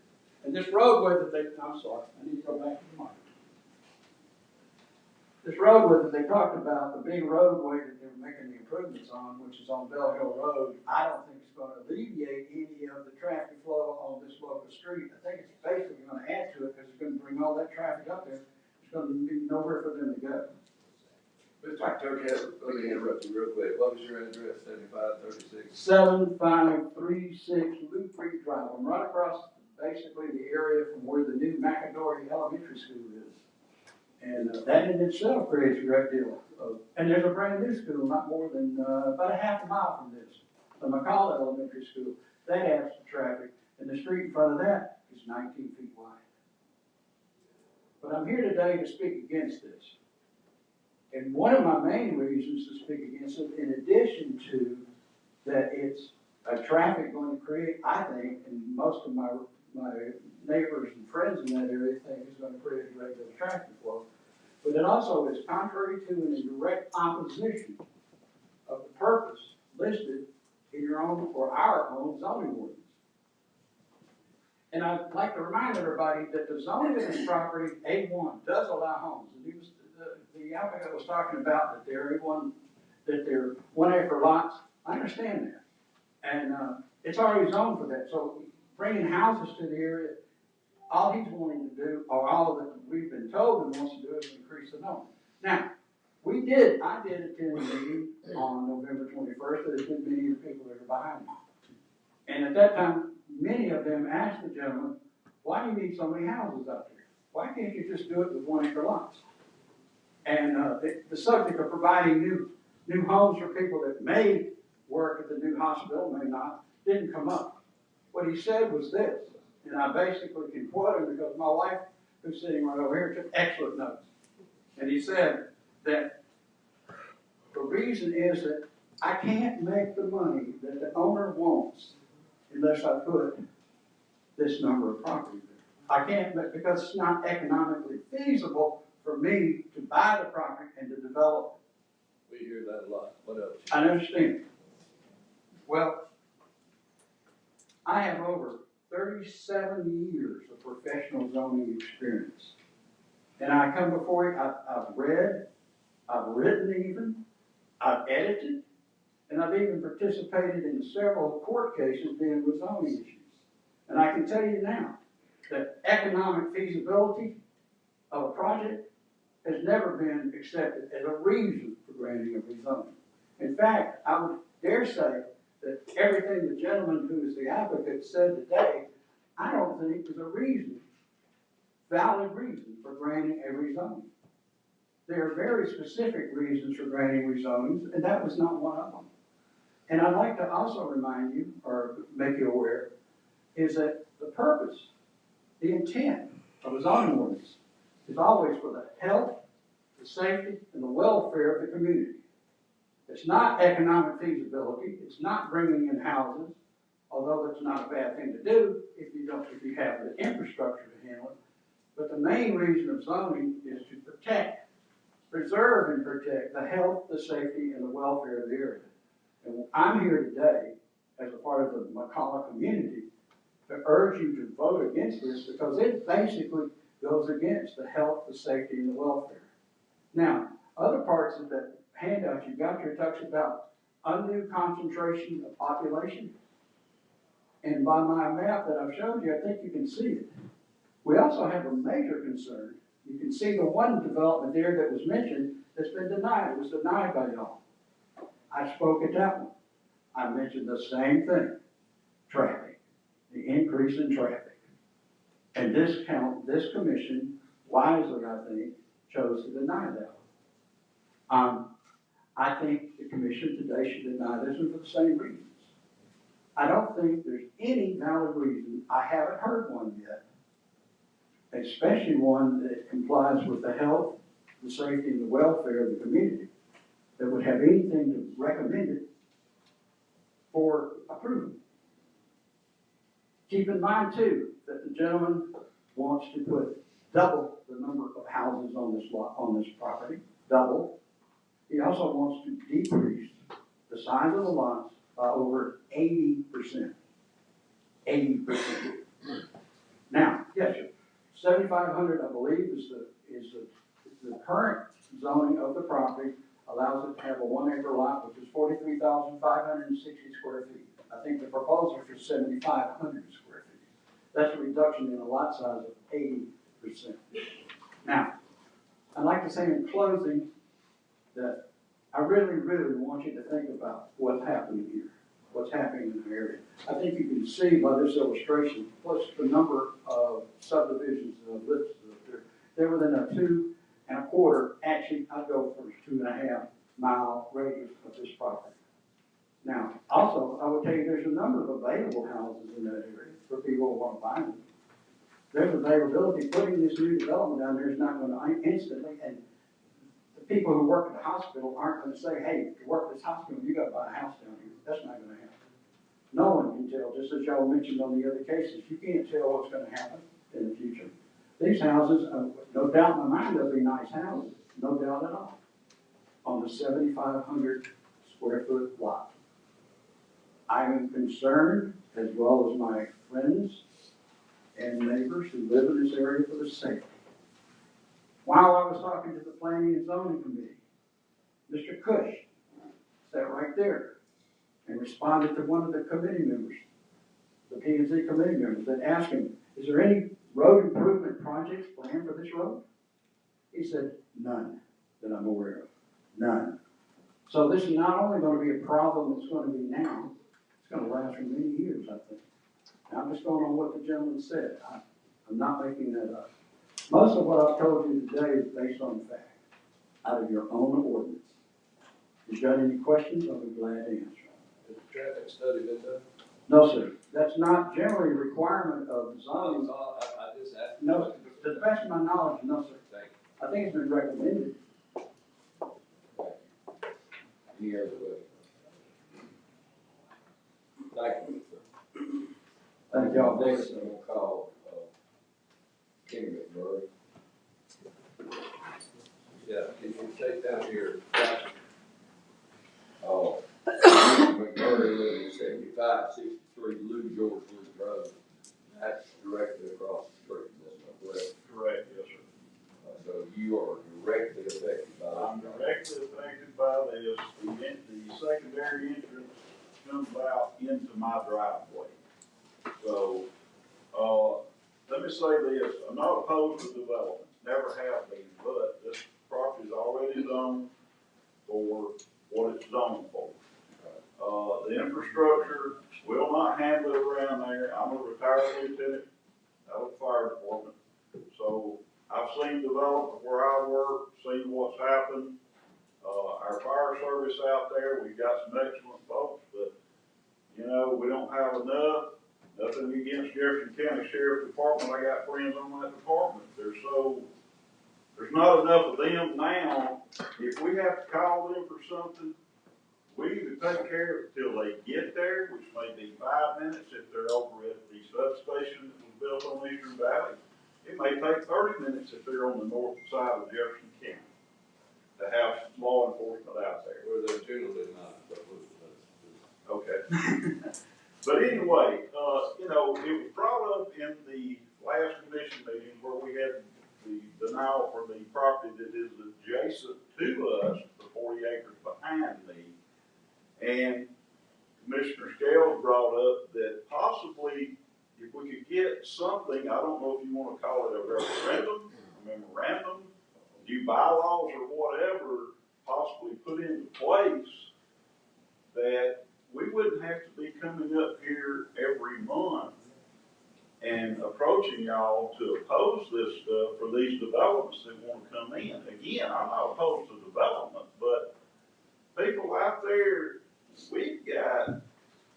And this roadway I'm sorry, I need to go back to the mic. This roadway that they talked about, the big roadway that they were making the improvements on, which is on Bell Hill Road, I don't think it's going to alleviate any of the traffic flow on this local street. I think it's basically going to add to it because it's going to bring all that traffic up there. There's going to be nowhere for them to go. Mr. Turkett, let me interrupt you real quick. What was your address? 7536? 7536 Blue Creek Drive. I'm right across basically the area from where the new McAdory Elementary School is. And that in itself creates a great deal of, and there's a brand new school not more than about a half a mile from this, the McCullough Elementary School. That adds to traffic, and the street in front of that is 19 feet wide. But I'm here today to speak against this. And one of my main reasons to speak against it, in addition to that it's a traffic going to create, I think, and most of my neighbors and friends in that area think it's going to create a great deal of traffic flow. But it also is contrary to and in direct opposition of the purpose listed in your own or our own zoning ordinance. And I'd like to remind everybody that the zoning of this property, A1, does allow homes. And the applicant was talking about that they're 1 acre lots. I understand that. And it's already zoned for that. So bringing houses to the area, all he's wanting to do, or all that we've been told he wants to do, is increase the number. Now, I did attend a meeting on November 21st that attended many of the people that are behind me. And at that time, many of them asked the gentleman, why do you need so many houses out there? Why can't you just do it with 1 acre lots? And the subject of providing new homes for people that may work at the new hospital, may not, didn't come up. What he said was this, and I basically can quote him because my wife, who's sitting right over here, took excellent notes. And he said that the reason is that I can't make the money that the owner wants unless I put this number of property there. I can't, because it's not economically feasible for me to buy the property and to develop it. We hear that a lot. What else? I understand. Well, I have over 37 years of professional zoning experience. And I come before you, I've read, I've written even, I've edited, and I've even participated in several court cases dealing with zoning issues. And I can tell you now that economic feasibility of a project has never been accepted as a reason for granting a rezoning. In fact, I would dare say that everything the gentleman who is the applicant said today I don't think is a reason, valid reason for granting a rezoning. There are very specific reasons for granting rezonings, and that was not one of them. And I'd like to also remind you, or make you aware, is that the purpose, the intent of a zoning ordinance is always for the health, the safety, and the welfare of the community. It's not economic feasibility, it's not bringing in houses, although that's not a bad thing to do if you have the infrastructure to handle it. But the main reason of zoning is to protect, preserve and protect the health, the safety, and the welfare of the area. And I'm here today, as a part of the McCullough community, to urge you to vote against this because it basically goes against the health, the safety, and the welfare. Now, other parts of that handout you got here talks about undue concentration of population. And by my map that I've showed you, I think you can see it. We also have a major concern. You can see the one development there that was mentioned that's been denied. It was denied by y'all. I spoke at that one. I mentioned the same thing, traffic, the increase in traffic. And this commission, wisely I think, chose to deny that one. I think the commission today should deny this one for the same reasons. I don't think there's any valid reason, I haven't heard one yet, especially one that complies with the health, the safety, and the welfare of the community, that would have anything to recommend it for approval. Keep in mind, too, that the gentleman wants to put double the number of houses on this lot, on this property, double. He also wants to decrease the size of the lots by over 80%. 80%. Now, yes, sir. 7,500, I believe, is the current zoning of the property, allows it to have a 1 acre lot, which is 43,560 square feet. I think the proposal for 7,500 square feet. That's a reduction in a lot size of 80%. Now, I'd like to say in closing that I really, really want you to think about what's happening here, what's happening in the area. I think you can see by this illustration, plus the number of subdivisions that I've listed up there, they're within a 2.25, actually I'd go for 2.5 mile radius of this property. Now, also, I would tell you there's a number of available houses in that area for people who want to buy them. There's availability. Putting this new development down there is not going to instantly, and the people who work at the hospital aren't going to say, hey, if you work at this hospital, you got to buy a house down here. That's not going to happen. No one can tell, just as y'all mentioned on the other cases. You can't tell what's going to happen in the future. These houses, no doubt in my mind, they'll be nice houses. No doubt at all. On the 7,500 square foot lot. I am concerned, as well as my friends and neighbors who live in this area, for the safety. While I was talking to the Planning and Zoning Committee, Mr. Cush sat right there and responded to one of the committee members, the P&Z committee members, that asked him, is there any road improvement projects planned for this road? He said, none that I'm aware of. None. So this is not only going to be a problem that's going to be now, it's going to last for many years, I think. And I'm just going on what the gentleman said. I'm not making that up. Most of what I've told you today is based on fact, out of your own ordinance. If you've got any questions, I'll be glad to answer. Has the traffic study been done? No, sir. That's not generally a requirement of zoning. I just asked. No, to the best of my knowledge, no, sir. Thank I think it's been recommended. Any other questions? Thank you, sir. Thank y'all. Next, I'm gonna call, Kenny McMurray. Yeah, can you take down here? McMurray living at 7563 Lou George Lee Road. That's directly across the street, that's not correct. Correct, yes, sir. So you are directly affected by this. I'm directly affected by this. The secondary entrance comes out into my driveway. So, let me say this, I'm not opposed to development, never have been, but this property is already zoned for what it's zoned for. The infrastructure will not handle it around there. I'm a retired lieutenant out of the fire department. So I've seen development where I work, seen what's happened. Our fire service out there, we've got some excellent folks, but, you know, we don't have enough. Nothing against Jefferson County Sheriff Department. I got friends on that department. There's not enough of them now. If we have to call them for something, we either take care of it till they get there, which may be 5 minutes if they're over at the substation that was built on Eastern Valley. It may take 30 minutes if they're on the north side of Jefferson County to have law enforcement out there. Well, they're generally not, but Okay. But anyway, you know, it was brought up in the last commission meeting where we had the denial for the property that is adjacent to us, the 40 acres behind me. And Commissioner Scales brought up that possibly if we could get something, I don't know if you want to call it a referendum, a memorandum, new bylaws or whatever, possibly put into place that we wouldn't have to be coming up here every month and approaching y'all to oppose this stuff for these developments that want to come in. Again, I'm not opposed to development, but people out there, we've got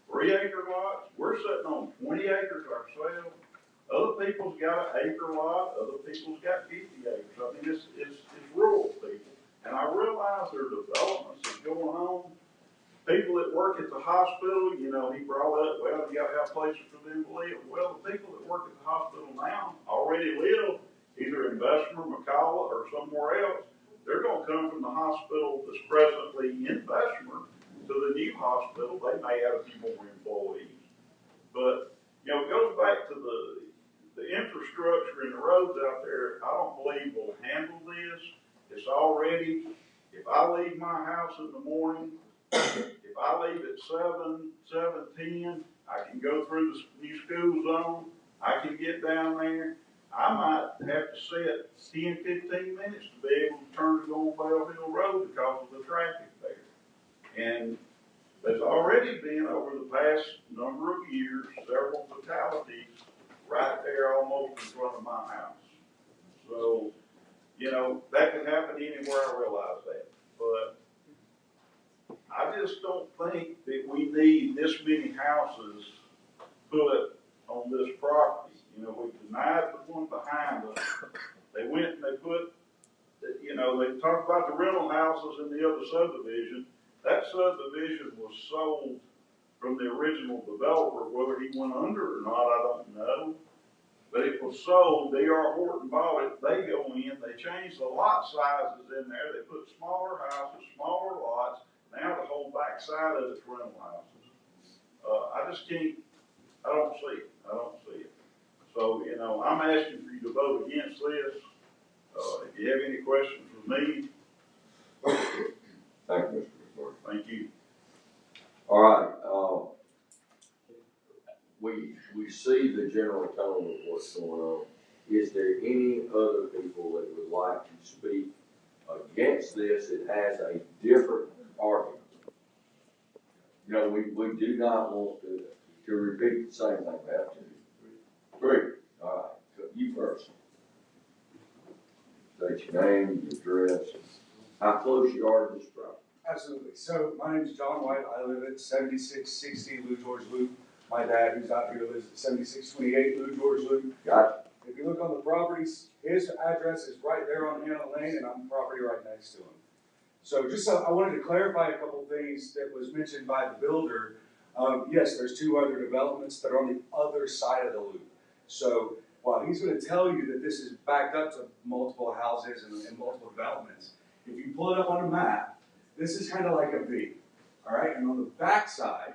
3-acre lots. We're sitting on 20 acres ourselves. Other people's got an acre lot. Other people's got 50 acres. I mean, it's rural people. And I realize there are developments that are going on. People that work at the hospital, you know, he brought up, well, you gotta have places for them to live. Well, the people that work at the hospital now already live either in Bessemer, McCalla, or somewhere else. They're gonna come from the hospital that's presently in Bessemer to the new hospital. They may have a few more employees. But, you know, it goes back to the infrastructure and the roads out there. I don't believe we'll handle this. It's already, if I leave my house in the morning, if I leave at 7:10, I can go through the new school zone. I can get down there. I might have to sit 10, 15 minutes to be able to turn to go on Bell Hill Road because of the traffic there. And there's already been, over the past number of years, several fatalities right there almost in front of my house. So, you know, that can happen anywhere, I realize that. But I just don't think that we need this many houses put on this property. You know, we denied the one behind us. They went and they put, you know, they talked about the rental houses in the other subdivision. That subdivision was sold from the original developer. Whether he went under or not, I don't know. But it was sold. D.R. Horton bought it. They go in, they change the lot sizes in there. They put smaller houses, smaller lots. Now the whole back side of it's rental houses. I just can't, I don't see it. I don't see it. So, you know, I'm asking for you to vote against this. If you have any questions for me. Thank you, Mr. McClure. Thank you. All right, we see the general tone of what's going on. Is there any other people that would like to speak against this that has a different argument? You know, we do not want to repeat the same thing. We have to. Great. All right, you first. State your name, your address, how close you are to this property. Absolutely. So my name is John White. I live at 7660 Lou George Loop. My dad, who's out here, lives at 7628 Lou George Loop. Gotcha. If you look on the properties, his address is right there on Hannah Lane, and I'm the property right next to him. So I wanted to clarify a couple things that was mentioned by the builder. Yes, there's 2 other developments that are on the other side of the loop. So while he's going to tell you that this is backed up to multiple houses and multiple developments, if you pull it up on a map, this is kind of like a V, all right? And on the back side,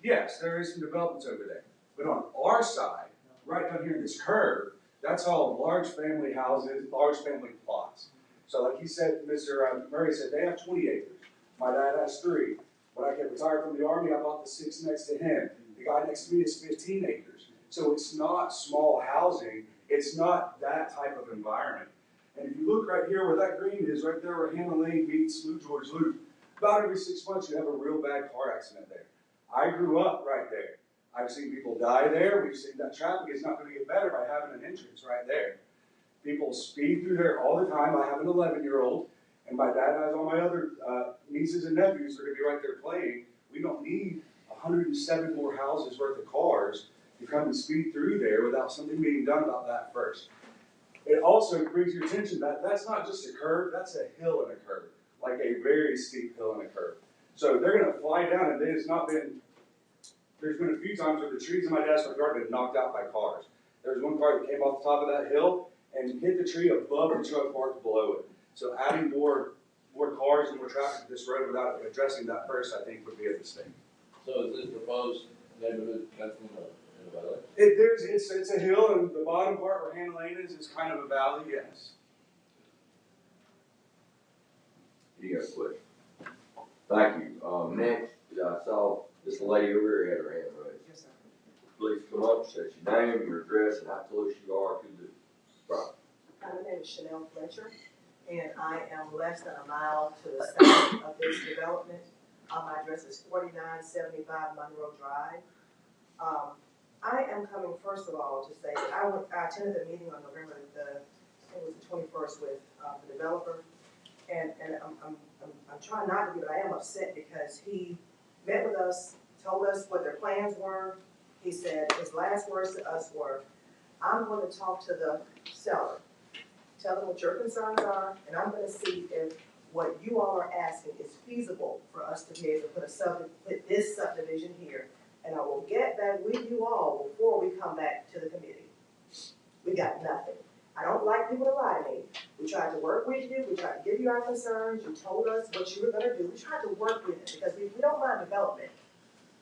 yes, there is some developments over there. But on our side, right down here in this curve, that's all large family houses, large family plots. So like he said, Mr. Murray said, they have 20 acres. My dad has 3. When I get retired from the Army, I bought the 6 next to him. The guy next to me is 15 acres. So it's not small housing. It's not that type of environment. And if you look right here where that green is, right there where Hannah Lane meets Lou George Loop, about every 6 months you have a real bad car accident there. I grew up right there. I've seen people die there. We've seen that traffic is not gonna get better by having an entrance right there. People speed through there all the time. I have an 11-year-old, and my dad has all my other nieces and nephews that are gonna be right there playing. We don't need 107 more houses worth of cars to come and speed through there without something being done about that first. It also brings your attention that that's not just a curve, that's a hill and a curve, like a very steep hill and a curve. So they're gonna fly down, and there's been a few times where the trees in my dad's front yard have been knocked out by cars. There was one car that came off the top of that hill and hit the tree above the truck parked below it. So adding more cars and more traffic to this road without addressing that first, I think, would be a mistake. So is this proposed neighborhood cut in a valley? It's a hill, and the bottom part where Hannah Lane is kind of a valley, yes. You got a question? Thank you. Next, I saw this lady over here had her hand raised. Yes, sir. Please come up, state your name, your address, and how close you are to the property. My name is Chanel Fletcher, and I am less than a mile to the south of this development. My address is 4975 Monroe Drive. I am coming first of all to say that I attended the meeting on November the 21st with the developer, and I'm trying not to be, but I am upset because he met with us, told us what their plans were. He said his last words to us were, "I'm going to talk to the seller, tell them what your concerns are, and I'm going to see if what you all are asking is feasible for us to be able to put this subdivision here. And I will get back with you all before we come back to the committee." We got nothing. I don't like people to lie to me. We tried to work with you. We tried to give you our concerns. You told us what you were going to do. We tried to work with it because we don't mind development,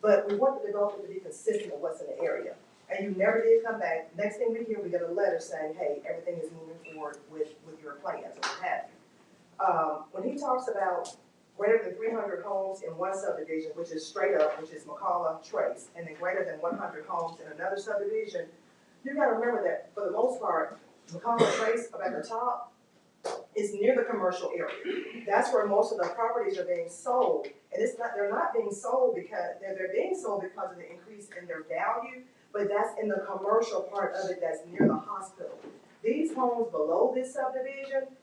but we want the development to be consistent with what's in the area. And you never did come back. Next thing we hear, we get a letter saying, "Hey, everything is moving forward with your plans," or what have you. When he talks about greater than 300 homes in one subdivision, which is straight up, which is McCullough Trace, and then greater than 100 homes in another subdivision, you gotta remember that for the most part, McCullough Trace up at the top is near the commercial area. That's where most of the properties are being sold. And they're not being sold because, they're being sold because of the increase in their value, but that's in the commercial part of it that's near the hospital. These homes below this subdivision,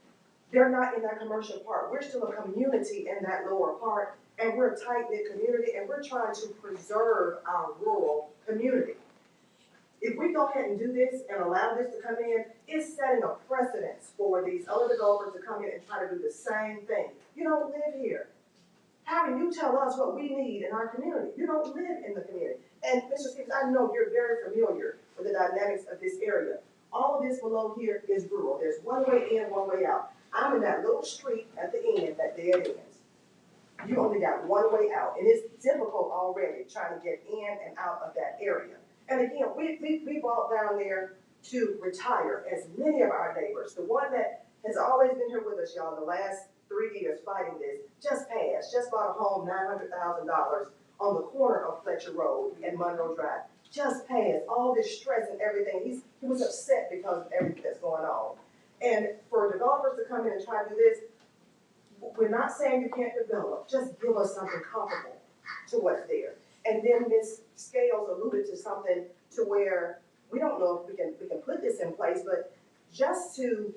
they're not in that commercial part. We're still a community in that lower part, and we're a tight-knit community, and we're trying to preserve our rural community. If we go ahead and do this and allow this to come in, it's setting a precedence for these other developers to come in and try to do the same thing. You don't live here. How can you tell us what we need in our community? You don't live in the community. And Mr. Stevens, I know you're very familiar with the dynamics of this area. All of this below here is rural. There's one way in, one way out. I'm in that little street at the end that dead ends. You only got one way out, and it's difficult already trying to get in and out of that area. And again, we brought down there to retire, as many of our neighbors. The one that has always been here with us, y'all, the last 3 years fighting this, just passed, just bought a home, $900,000 on the corner of Fletcher Road and Monroe Drive. Just passed, all this stress and everything. He was upset because of everything that's going on. And for developers to come in and try to do this, we're not saying you can't develop, just give us something comparable to what's there. And then Ms. Scales alluded to something to where we don't know if we can put this in place, but just to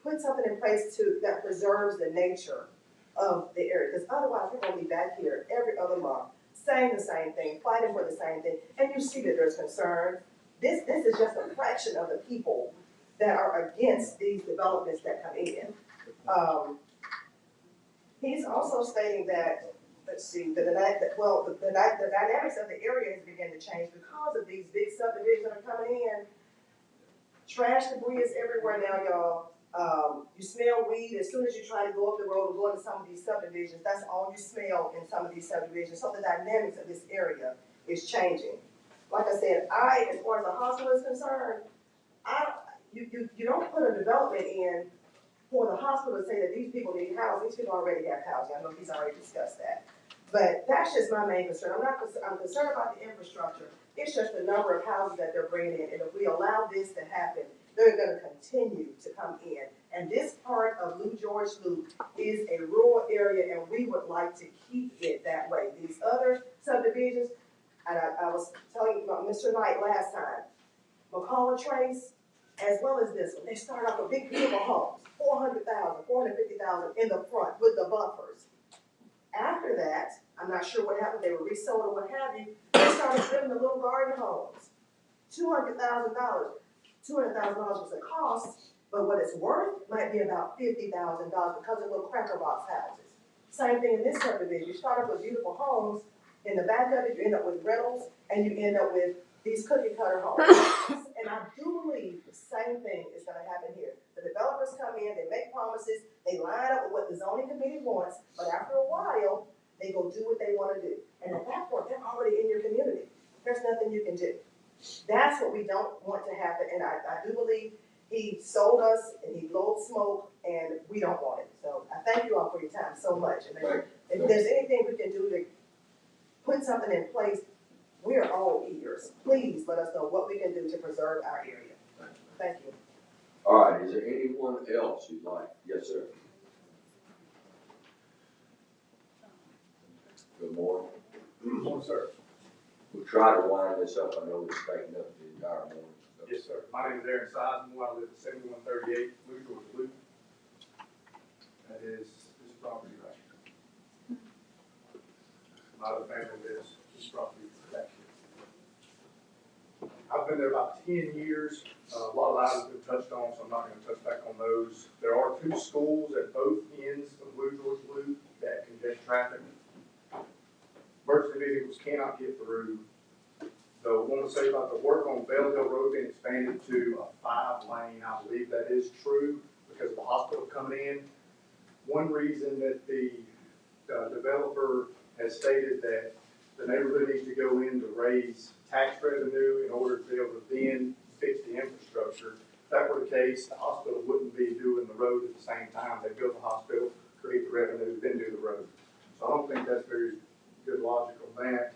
put something in place that preserves the nature of the area, because otherwise we're going to be back here every other month saying the same thing, fighting for the same thing, and you see that there's concern. This is just a fraction of the people that are against these developments that come in. He's also stating that, let's see, the dynamics of the area has begun to change because of these big subdivisions that are coming in. Trash debris is everywhere now, y'all. You smell weed as soon as you try to go up the road and go into some of these subdivisions. That's all you smell in some of these subdivisions. So the dynamics of this area is changing. Like I said, as far as the hospital is concerned, you don't put a development in for the hospital to say that these people need housing. These people already have housing. I know he's already discussed that. But that's just my main concern. I'm concerned about the infrastructure. It's just the number of houses that they're bringing in. And if we allow this to happen, they're going to continue to come in. And this part of Lou George Loop is a rural area, and we would like to keep it that way. These other subdivisions, And I was telling you about Mr. Knight last time, McCullough Trace, as well as this one, they started off with big beautiful homes, 400,000, 450,000 in the front with the buffers. After that, I'm not sure what happened, they were resold or what have you, they started building the little garden homes. $200,000. $200,000 was the cost, but what it's worth might be about $50,000 because of little cracker box houses. Same thing in this subdivision, you start off with beautiful homes, in the back of it, you end up with rentals, and you end up with these cookie cutter homes. And I do believe the same thing is gonna happen here. The developers come in, they make promises, they line up with what the zoning committee wants, but after a while, they go do what they wanna do. And at that point, they're already in your community. There's nothing you can do. That's what we don't want to happen, and I do believe he sold us and he blowed smoke, and we don't want it. So I thank you all for your time so much. And if there's anything we can do to put something in place, we are all ears. Please let us know what we can do to preserve our area. Thank you. All right, is there anyone else who'd like? Yes, sir. Good morning. Good morning, sir. We'll try to wind this up. I know it's taking up the entire morning. So. Yes, sir. My name is Aaron Sizemore. I live at 7138 Louisville Loop. That is this property right here. My other family lives this property back here. I've been there about 10 years. A lot of items have been touched on, so I'm not going to touch back on those. There are 2 schools at both ends of Blue George Loop that congest traffic. Emergency vehicles cannot get through. So I want to say about the work on Bell Hill Road being expanded to a 5-lane, I believe that is true because of the hospital coming in. One reason that the developer has stated that the neighborhood needs to go in to raise tax revenue in order to be able to then fix the infrastructure. If that were the case, the hospital wouldn't be doing the road at the same time. They build the hospital, create the revenue, then do the road. So I don't think that's very good logic on that.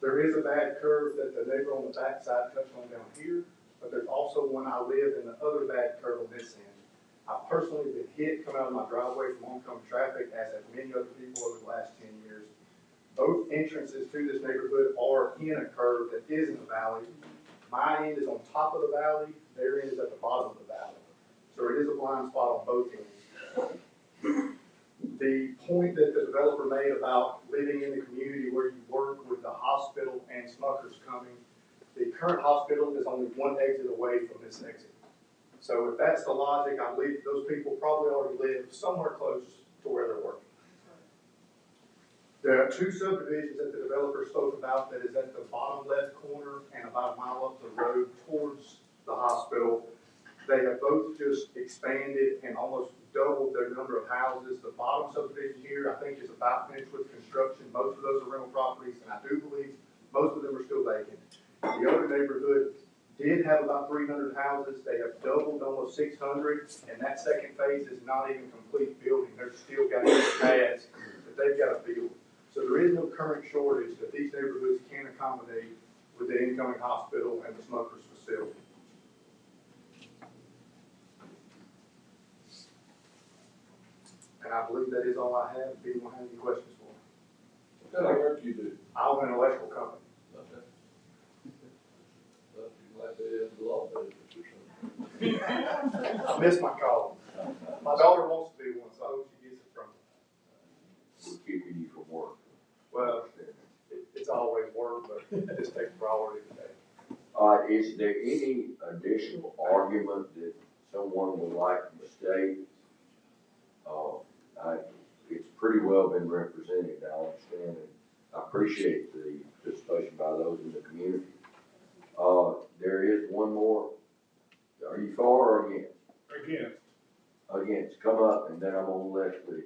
There is a bad curve that the neighbor on the backside touched on down here, but there's also one I live in the other bad curve on this end. I've personally been hit coming out of my driveway from oncoming traffic, as have many other people over the last 10 years. Both entrances to this neighborhood are in a curve that is in the valley. My end is on top of the valley, their end is at the bottom of the valley. So it is a blind spot on both ends. The point that the developer made about living in the community where you work with the hospital and Smucker's coming, the current hospital is only one exit away from this exit. So if that's the logic, I believe those people probably already live somewhere close to where they're working. There are 2 subdivisions that the developer spoke about that is at the bottom left corner and about a mile up the road towards the hospital. They have both just expanded and almost doubled their number of houses. The bottom subdivision here, I think, is about finished with construction. Most of those are rental properties, and I do believe most of them are still vacant. The other neighborhood did have about 300 houses. They have doubled almost 600, and that second phase is not even complete building. They've still got pads that they've got to build. So there is no current shortage that these neighborhoods can accommodate with the incoming hospital and the Smucker's facility. And I believe that is all I have. If anyone has any questions for me. What kind of work do you do? I own an electrical company. Okay. Well, you might be in the law business or something. I missed my call. My daughter wants to be one, so I hope she gets it from me. We're keeping you from work. Well, it's always work, but it just takes priority today. Is there any additional argument that someone would like to state? It's pretty well been represented, I understand, and I appreciate the participation by those in the community. There is one more. Are you for or against? Against. Against. Come up, and then I'm gonna let the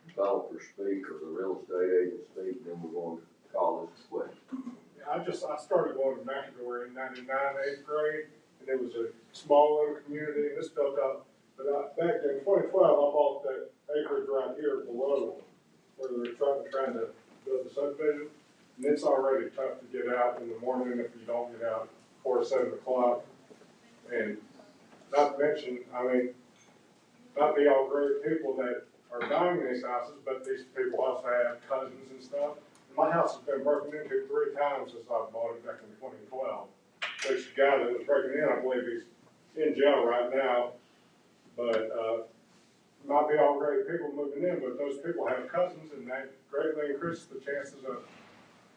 developer speak or the real estate agent speak, and then we're going to call this a question. I started going to McEnroe in '99, 8th grade, and it was a small little community, and this built up. But back in 2012, I bought that acreage right here below where they're trying to build the subdivision. And it's already tough to get out in the morning if you don't get out before 7 o'clock. And not to mention, I mean, not be all great people that are buying these houses, but these people also have cousins and stuff. My house has been broken into 3 times since I bought it back in 2012. There's a guy that was breaking in, I believe he's in jail right now, but, might be all great people moving in, but those people have cousins, and that greatly increases the chances of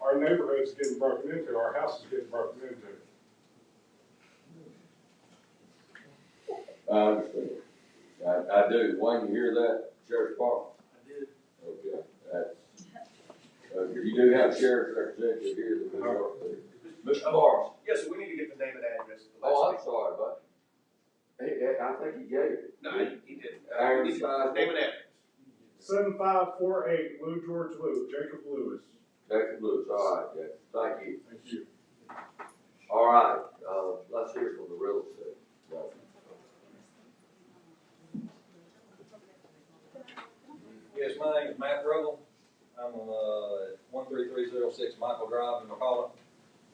our neighborhoods getting broken into, our houses getting broken into. I understand. I do. Wayne, you hear that, Sheriff Department? I did. Okay, that's, you do have sheriff's representative here that we work with. Mr. Morris? Yes, sir, we need to get the name and address. Oh, I'm sorry, bud. I think he gave it. No, he didn't. Aaron We need Size. name and address. 7548 Lou George Lou, Jacob Lewis. Jacob Lewis, all right, yeah, thank you. Thank you. All right, let's hear from the real estate. Yes, my name is Matt Rubble. I'm at 13306 Michael Drive in McCalla.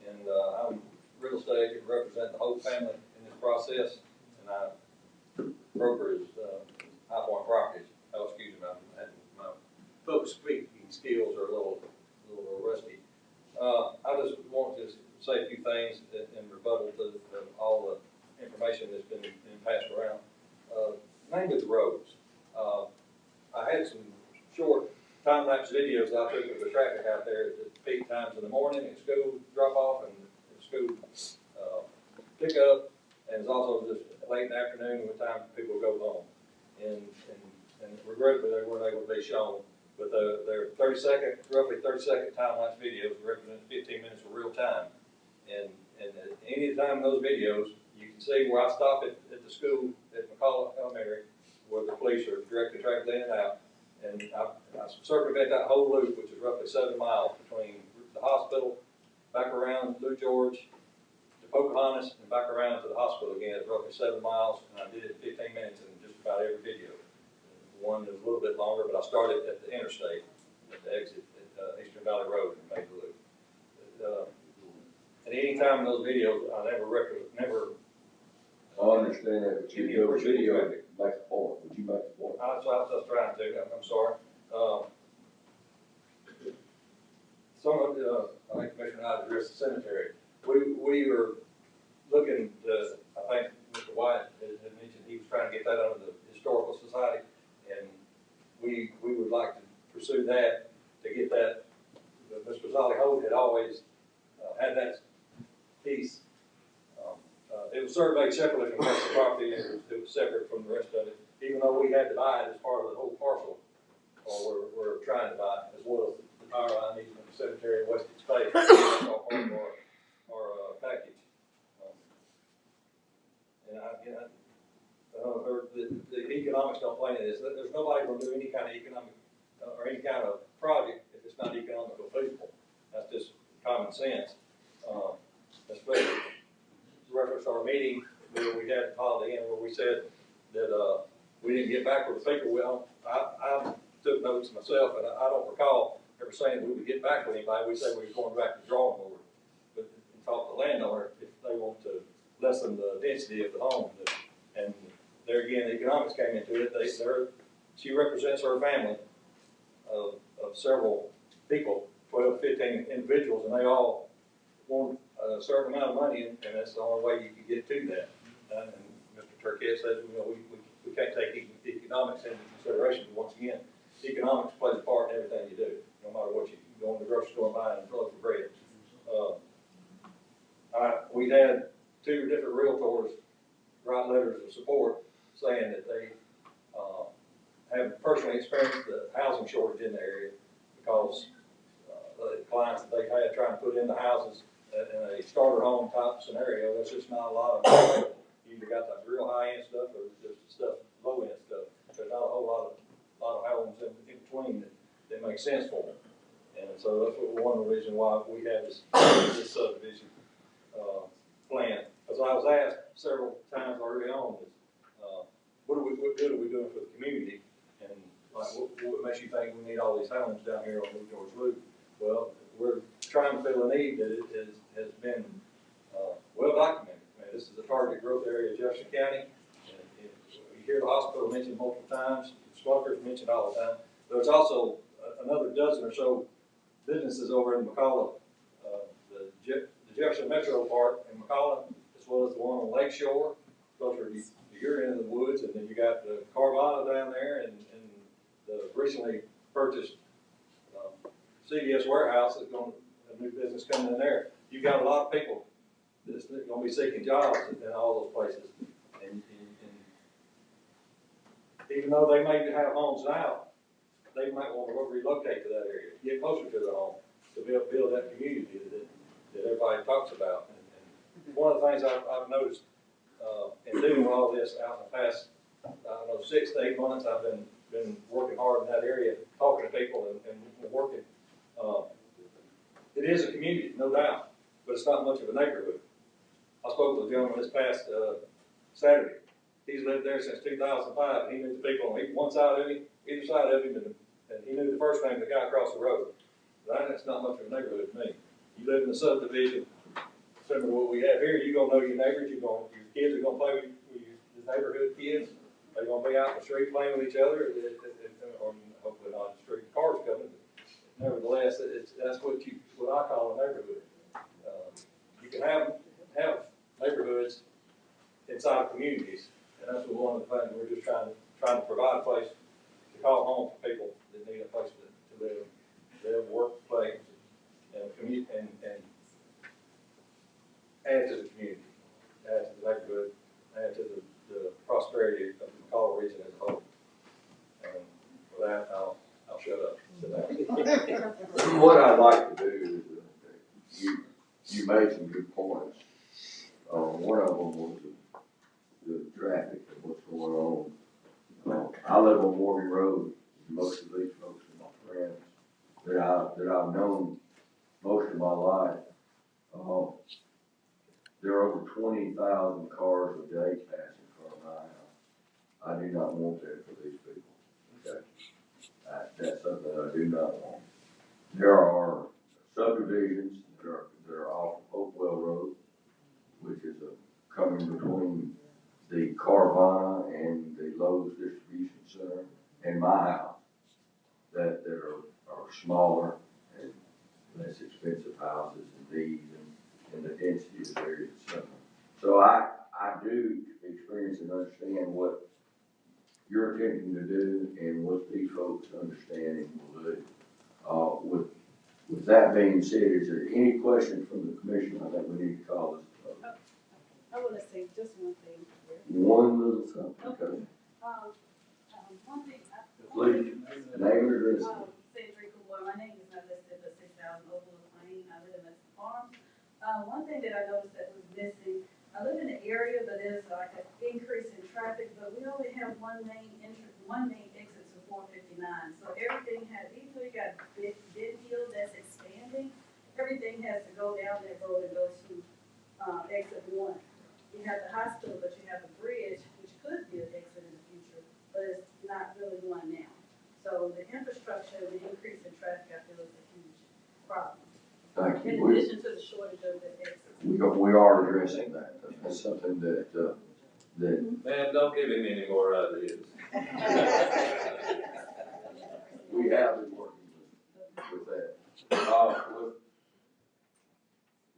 And I'm real estate agent representing the whole family in this process. And I broker is High Point Properties. Oh, excuse me, my public speaking skills are a little rusty. I just want to say a few things in rebuttal to all the information that's been passed around. Mainly the roads. I had some short time-lapse videos I took of the traffic out there at peak times in the morning, at school drop-off and at school pickup, and it's also just late in the afternoon when time people go home. And regrettably, they weren't able to be shown, but they're roughly 30-second time-lapse videos represent 15 minutes of real time. And at any time in those videos, you can see where I stop at the school at McCalla Elementary, where the police are directing traffic in and out. And I circumvent that whole loop, which is roughly 7 miles between the hospital, back around Lou George, to Pocahontas, and back around to the hospital again. It's roughly 7 miles, and I did it in 15 minutes in just about every video. One is a little bit longer, but I started at the interstate, at the exit at Eastern Valley Road, and made the loop. At any time in those videos, I never. I understand that, but you go video, make a point. Would you make a point? That's what I was trying to. I'm sorry. Some of the, I think Commissioner Hyde addressed the cemetery. We are looking to, I think Mr. White had mentioned he was trying to get that under the Historical Society, and we would like to pursue that, to get that. Mr. Zolly Holt had always had that piece. It was surveyed separately from the rest of the property, and it was separate from the rest of it, even though we had to buy it as part of the whole parcel, or we're trying to buy it, as well as the power line easement, the cemetery, and wasted space, all part of our package. The economics don't play into this. There's nobody going to do any kind of economic or any kind of project if it's not economical feasible. That's just common sense. Especially reference our meeting where we had Holiday Inn, where we said that we didn't get back with the speaker. I took notes myself, and I don't recall ever saying we would get back with anybody. We said we were going back to the drawing board, but talk to the landowner if they want to lessen the density of the home. And there again, the economics came into it. She represents her family of several people, 12, 15 individuals, and they all want a certain amount of money, and that's the only way you can get to that. And Mr. Turkett says, we can't take economics into consideration. But once again, economics plays a part in everything you do, no matter what you go in the grocery store and buy and throw for bread. We had 2 different realtors write letters of support saying that they have personally experienced the housing shortage in the area because the clients that they've had trying to put in the houses in a starter home type scenario, there's just not a lot of them. You either got that real high end stuff or just stuff, low end stuff. There's not a whole lot of homes in between that make sense for them. And so that's one of the reasons why we have this subdivision plan. Because I was asked several times early on, what good are we doing for the community? And like, what makes you think we need all these homes down here on Lou George Loop? Well, we're trying to fill a need that has been well documented. I mean, this is a target growth area of Jefferson County. And you hear the hospital mentioned multiple times, smokers mentioned all the time. There's also another dozen or so businesses over in McCalla, the Jefferson Metro Park in McCalla, as well as the one on Lake Shore, closer to your end of the woods, and then you got the Carvana down there, and the recently purchased CVS warehouse is going, a new business coming in there. You've got a lot of people that's going to be seeking jobs in all those places, and even though they may have homes now, they might want to relocate to that area, get closer to their home, to be able to build that community that everybody talks about. And one of the things I've noticed in doing all this out in the past, I don't know, 6 to 8 months, I've been working hard in that area, talking to people and working. It is a community, no doubt, but it's not much of a neighborhood. I spoke with a gentleman this past Saturday. He's lived there since 2005, and he knew the people on one side of him, either side of him, and he knew the first name of the guy across the road. That's not much of a neighborhood to me. You live in a subdivision, similar to what we have here, you're going to know your neighbors, your kids are going to play with the neighborhood kids. They're going to be out in the street playing with each other, or hopefully not in the street, cars coming. But nevertheless, that's what I call a neighborhood. You can have neighborhoods inside of communities, and that's one of the things we're just trying to provide a place to call home for people that need a place to live, work, play, and commute, and add to the community, add to the neighborhood, add to the prosperity of the McCall region as a whole. And for that, I'll shut up. What I'd like to do is, you made some good points. One of them was the traffic and what's going on. I live on Morgan Road. Most of these folks are my friends that I've known most of my life. There are over 20,000 cars a day passing in front of my house. I do not want that for these people. Okay? That's something I do not want. There are subdivisions that are off Hopewell Road, which is coming between the Carvana and the Lowe's Distribution Center and my house that are smaller and less expensive houses and these and the density of areas. So I do experience and understand what you're attempting to do and what these folks understand and will do. With that being said, is there any questions from the commission? I think we need to call this. I want to say just one thing here. One little something, okay. One thing. Please, name and address. Cedric, my name is not listed, but 6,000 Overlook Lane. I live in the farm. One thing that I noticed that was missing, I live in an area that is like an increase in traffic, but we only have one main exit to 459. So everything has, even though you got big hill that's expanding, everything has to go down that road and go to exit 1. You have the hospital, but you have the bridge, which could be an exit in the future, but it's not really one now. So the infrastructure, the increase in traffic, I feel is a huge problem. Thank you. In addition to the shortage of the exits. We are addressing that. That's something that Man, don't give him any more ideas. we have been working with that.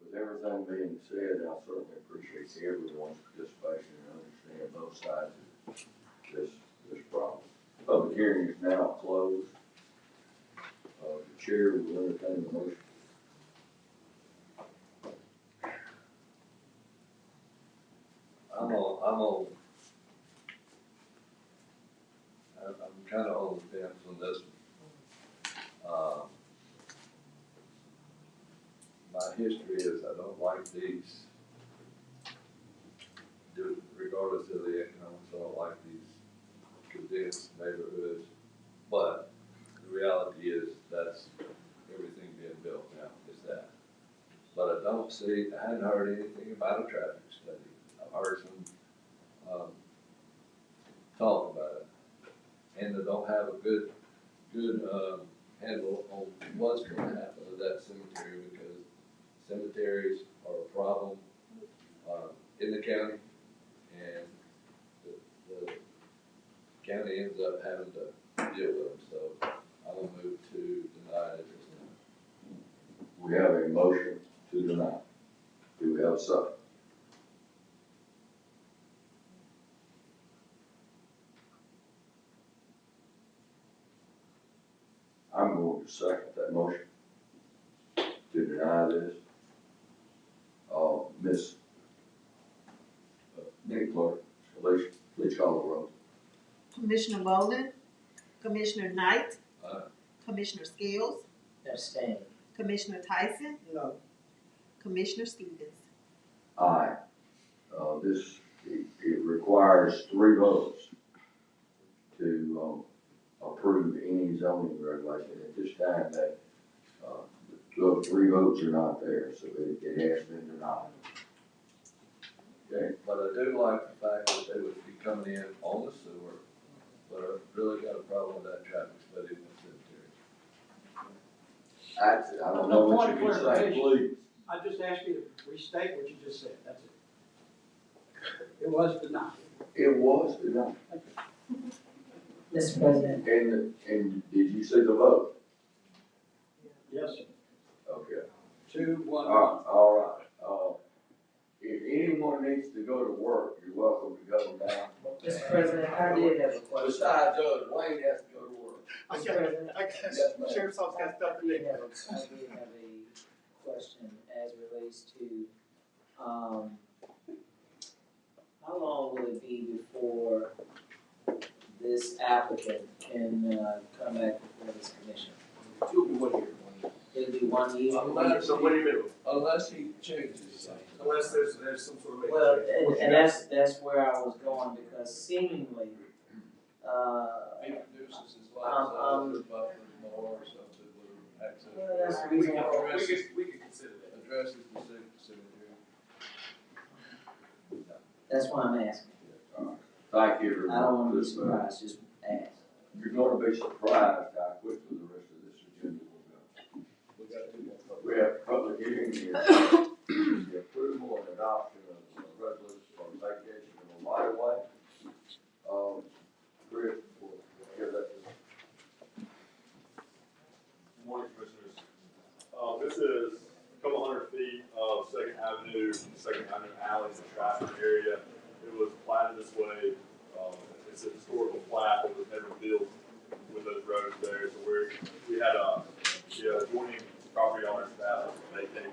With everything being said, I certainly appreciate everyone's participation and understand both sides of this problem. Public hearing is now closed. The chair will entertain the motion. I'm kind of on the fence on this one. My history is I don't like these, regardless of the economics, I don't like these condensed neighborhoods. But the reality is that's everything being built now is that. But I hadn't heard anything about a traffic study. I've heard some talk about it. And they don't have a good handle on what's going to happen to that cemetery, because cemeteries are a problem in the county, and the county ends up having to deal with them. So I'm going to move to deny it at this time. I'm going to second that motion to deny this. Miss Nick Clerk, please call the roll. Commissioner Bowman, Commissioner Knight, Aye. Commissioner Scales, Abstain. Commissioner Tyson, No. Commissioner Stevens. Aye. It requires 3 votes to, approve any zoning regulation. At this time, that, those 3 votes are not there, so it has been denied. Okay? But I do like the fact that they would be coming in on the sewer, but I really got a problem with that traffic study in the cemetery. I don't know what you can say, please. I just asked you to restate what you just said, that's it. It was denied. It was denied. Mr. President. And did you see the vote? Yes, sir. Okay. 2-1. All right. If anyone needs to go to work, you're welcome to go now. Mr. President, I did have a question. Besides, Judge Wayne has to go to work. Mr. President, Yes, ma'am. Sheriff's office got stuff to I do. did have a question as relates to, how long will it be before this applicant can, come back before this commission? It'll be 1 year. It'll be 1 year? Unless he changes something. Unless there's some sort of. Well, and that's where I was going, because seemingly, He reduces his lifestyle to about more or something with access. well, that's the reason why. We could consider that. Addresses the cemetery. That's why I'm asking. Thank you, everyone. I don't want to be surprised, just ask. You're gonna be surprised how quickly the rest of this agenda will go. We got 2 more. We have public hearing here, the approval and adoption of resolution for vacation in the right of way. Chris, will give that to Good morning, Commissioners. This is a couple hundred feet of Second Avenue alley in the Stratford area. It was platted this way. It's a historical plat that was never built with those roads there. So we had adjoining property owners that vacate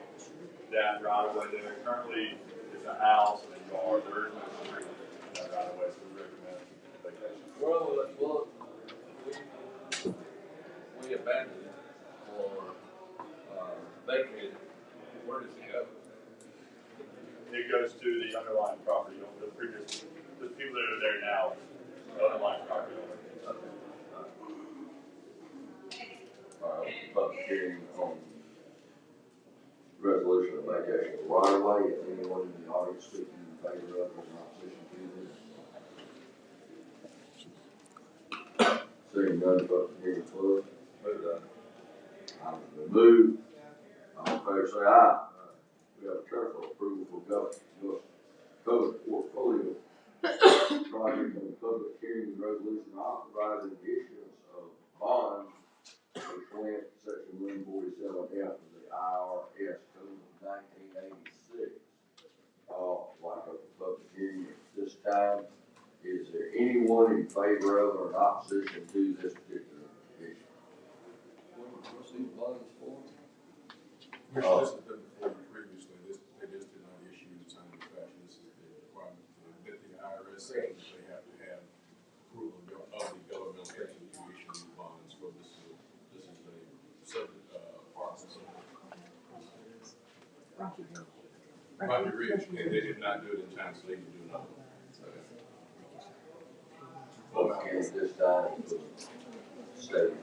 that right of way there. Currently, it's a house and a yard. There is no street in that right of way, so we recommend vacation. Well, we abandoned it or vacated it. Where does it go? It goes to the underlying property owner, the people that are there now, the underlying property owner. All right, public hearing on resolution of vacation of right of way. If anyone in the audience speaking in favor of or in opposition to this? Seeing none, public hearing closed. Move that. Item been moved. All in favor say aye. We have a careful approval for government portfolio project on public hearing and resolution authorizing the issuance of bonds pursuant to section 147F of the IRS Code of 1986. Like a public hearing at this time. Is there anyone in favor of or in opposition to this particular issue? What's these bonds for? This has been before you previously. They just did not issue in a timely fashion. This is the requirement that the IRS says they have to have approval of the governmental entity to issue these bonds for this. This is a subject part of Rocky Ridge, and they did not do it in time, so they can do another one. Okay, at this time, state.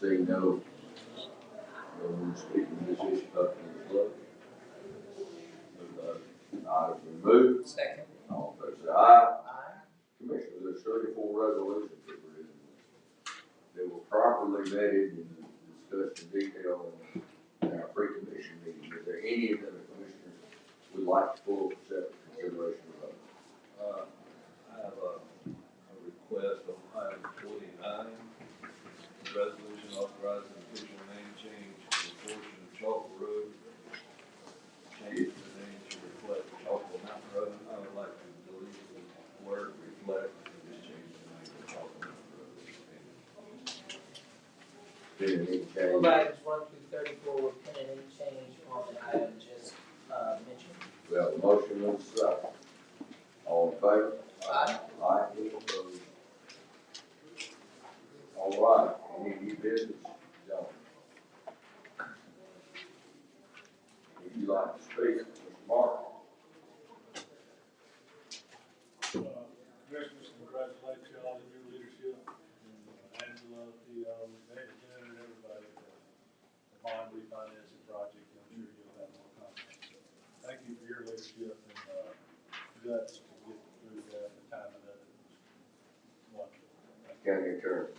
Seeing no one speaking to this issue up in the floor. Item removed. Second. All in favor say aye. Aye. Commissioner, there's 34 resolutions that were in this. They were properly vetted and discussed in detail in our pre-commission meeting. Is there any of the commissioners would like to pull for separate consideration of those? I have a request on item 49, resolution authorizing official name change for a portion of Chalk Road. Change the name to reflect Chalk Mountain Road. I would like to delete the word reflect and just change the name to Chalk Didn't need change. Move items 1 through 34 with any change on the item just mentioned. We have a motion and a second. All in favor? Aye. Aye, any opposed? All right, any new business, John? Would you like to speak, Mr. Mark? Commissioners, congratulate you all on your leadership, and Angela, David, Janet, and everybody, the bond refinancing project. I'm sure you'll have more comments. Thank you for your leadership and, guts to get through that, the time of that. Wonderful. County Attorney.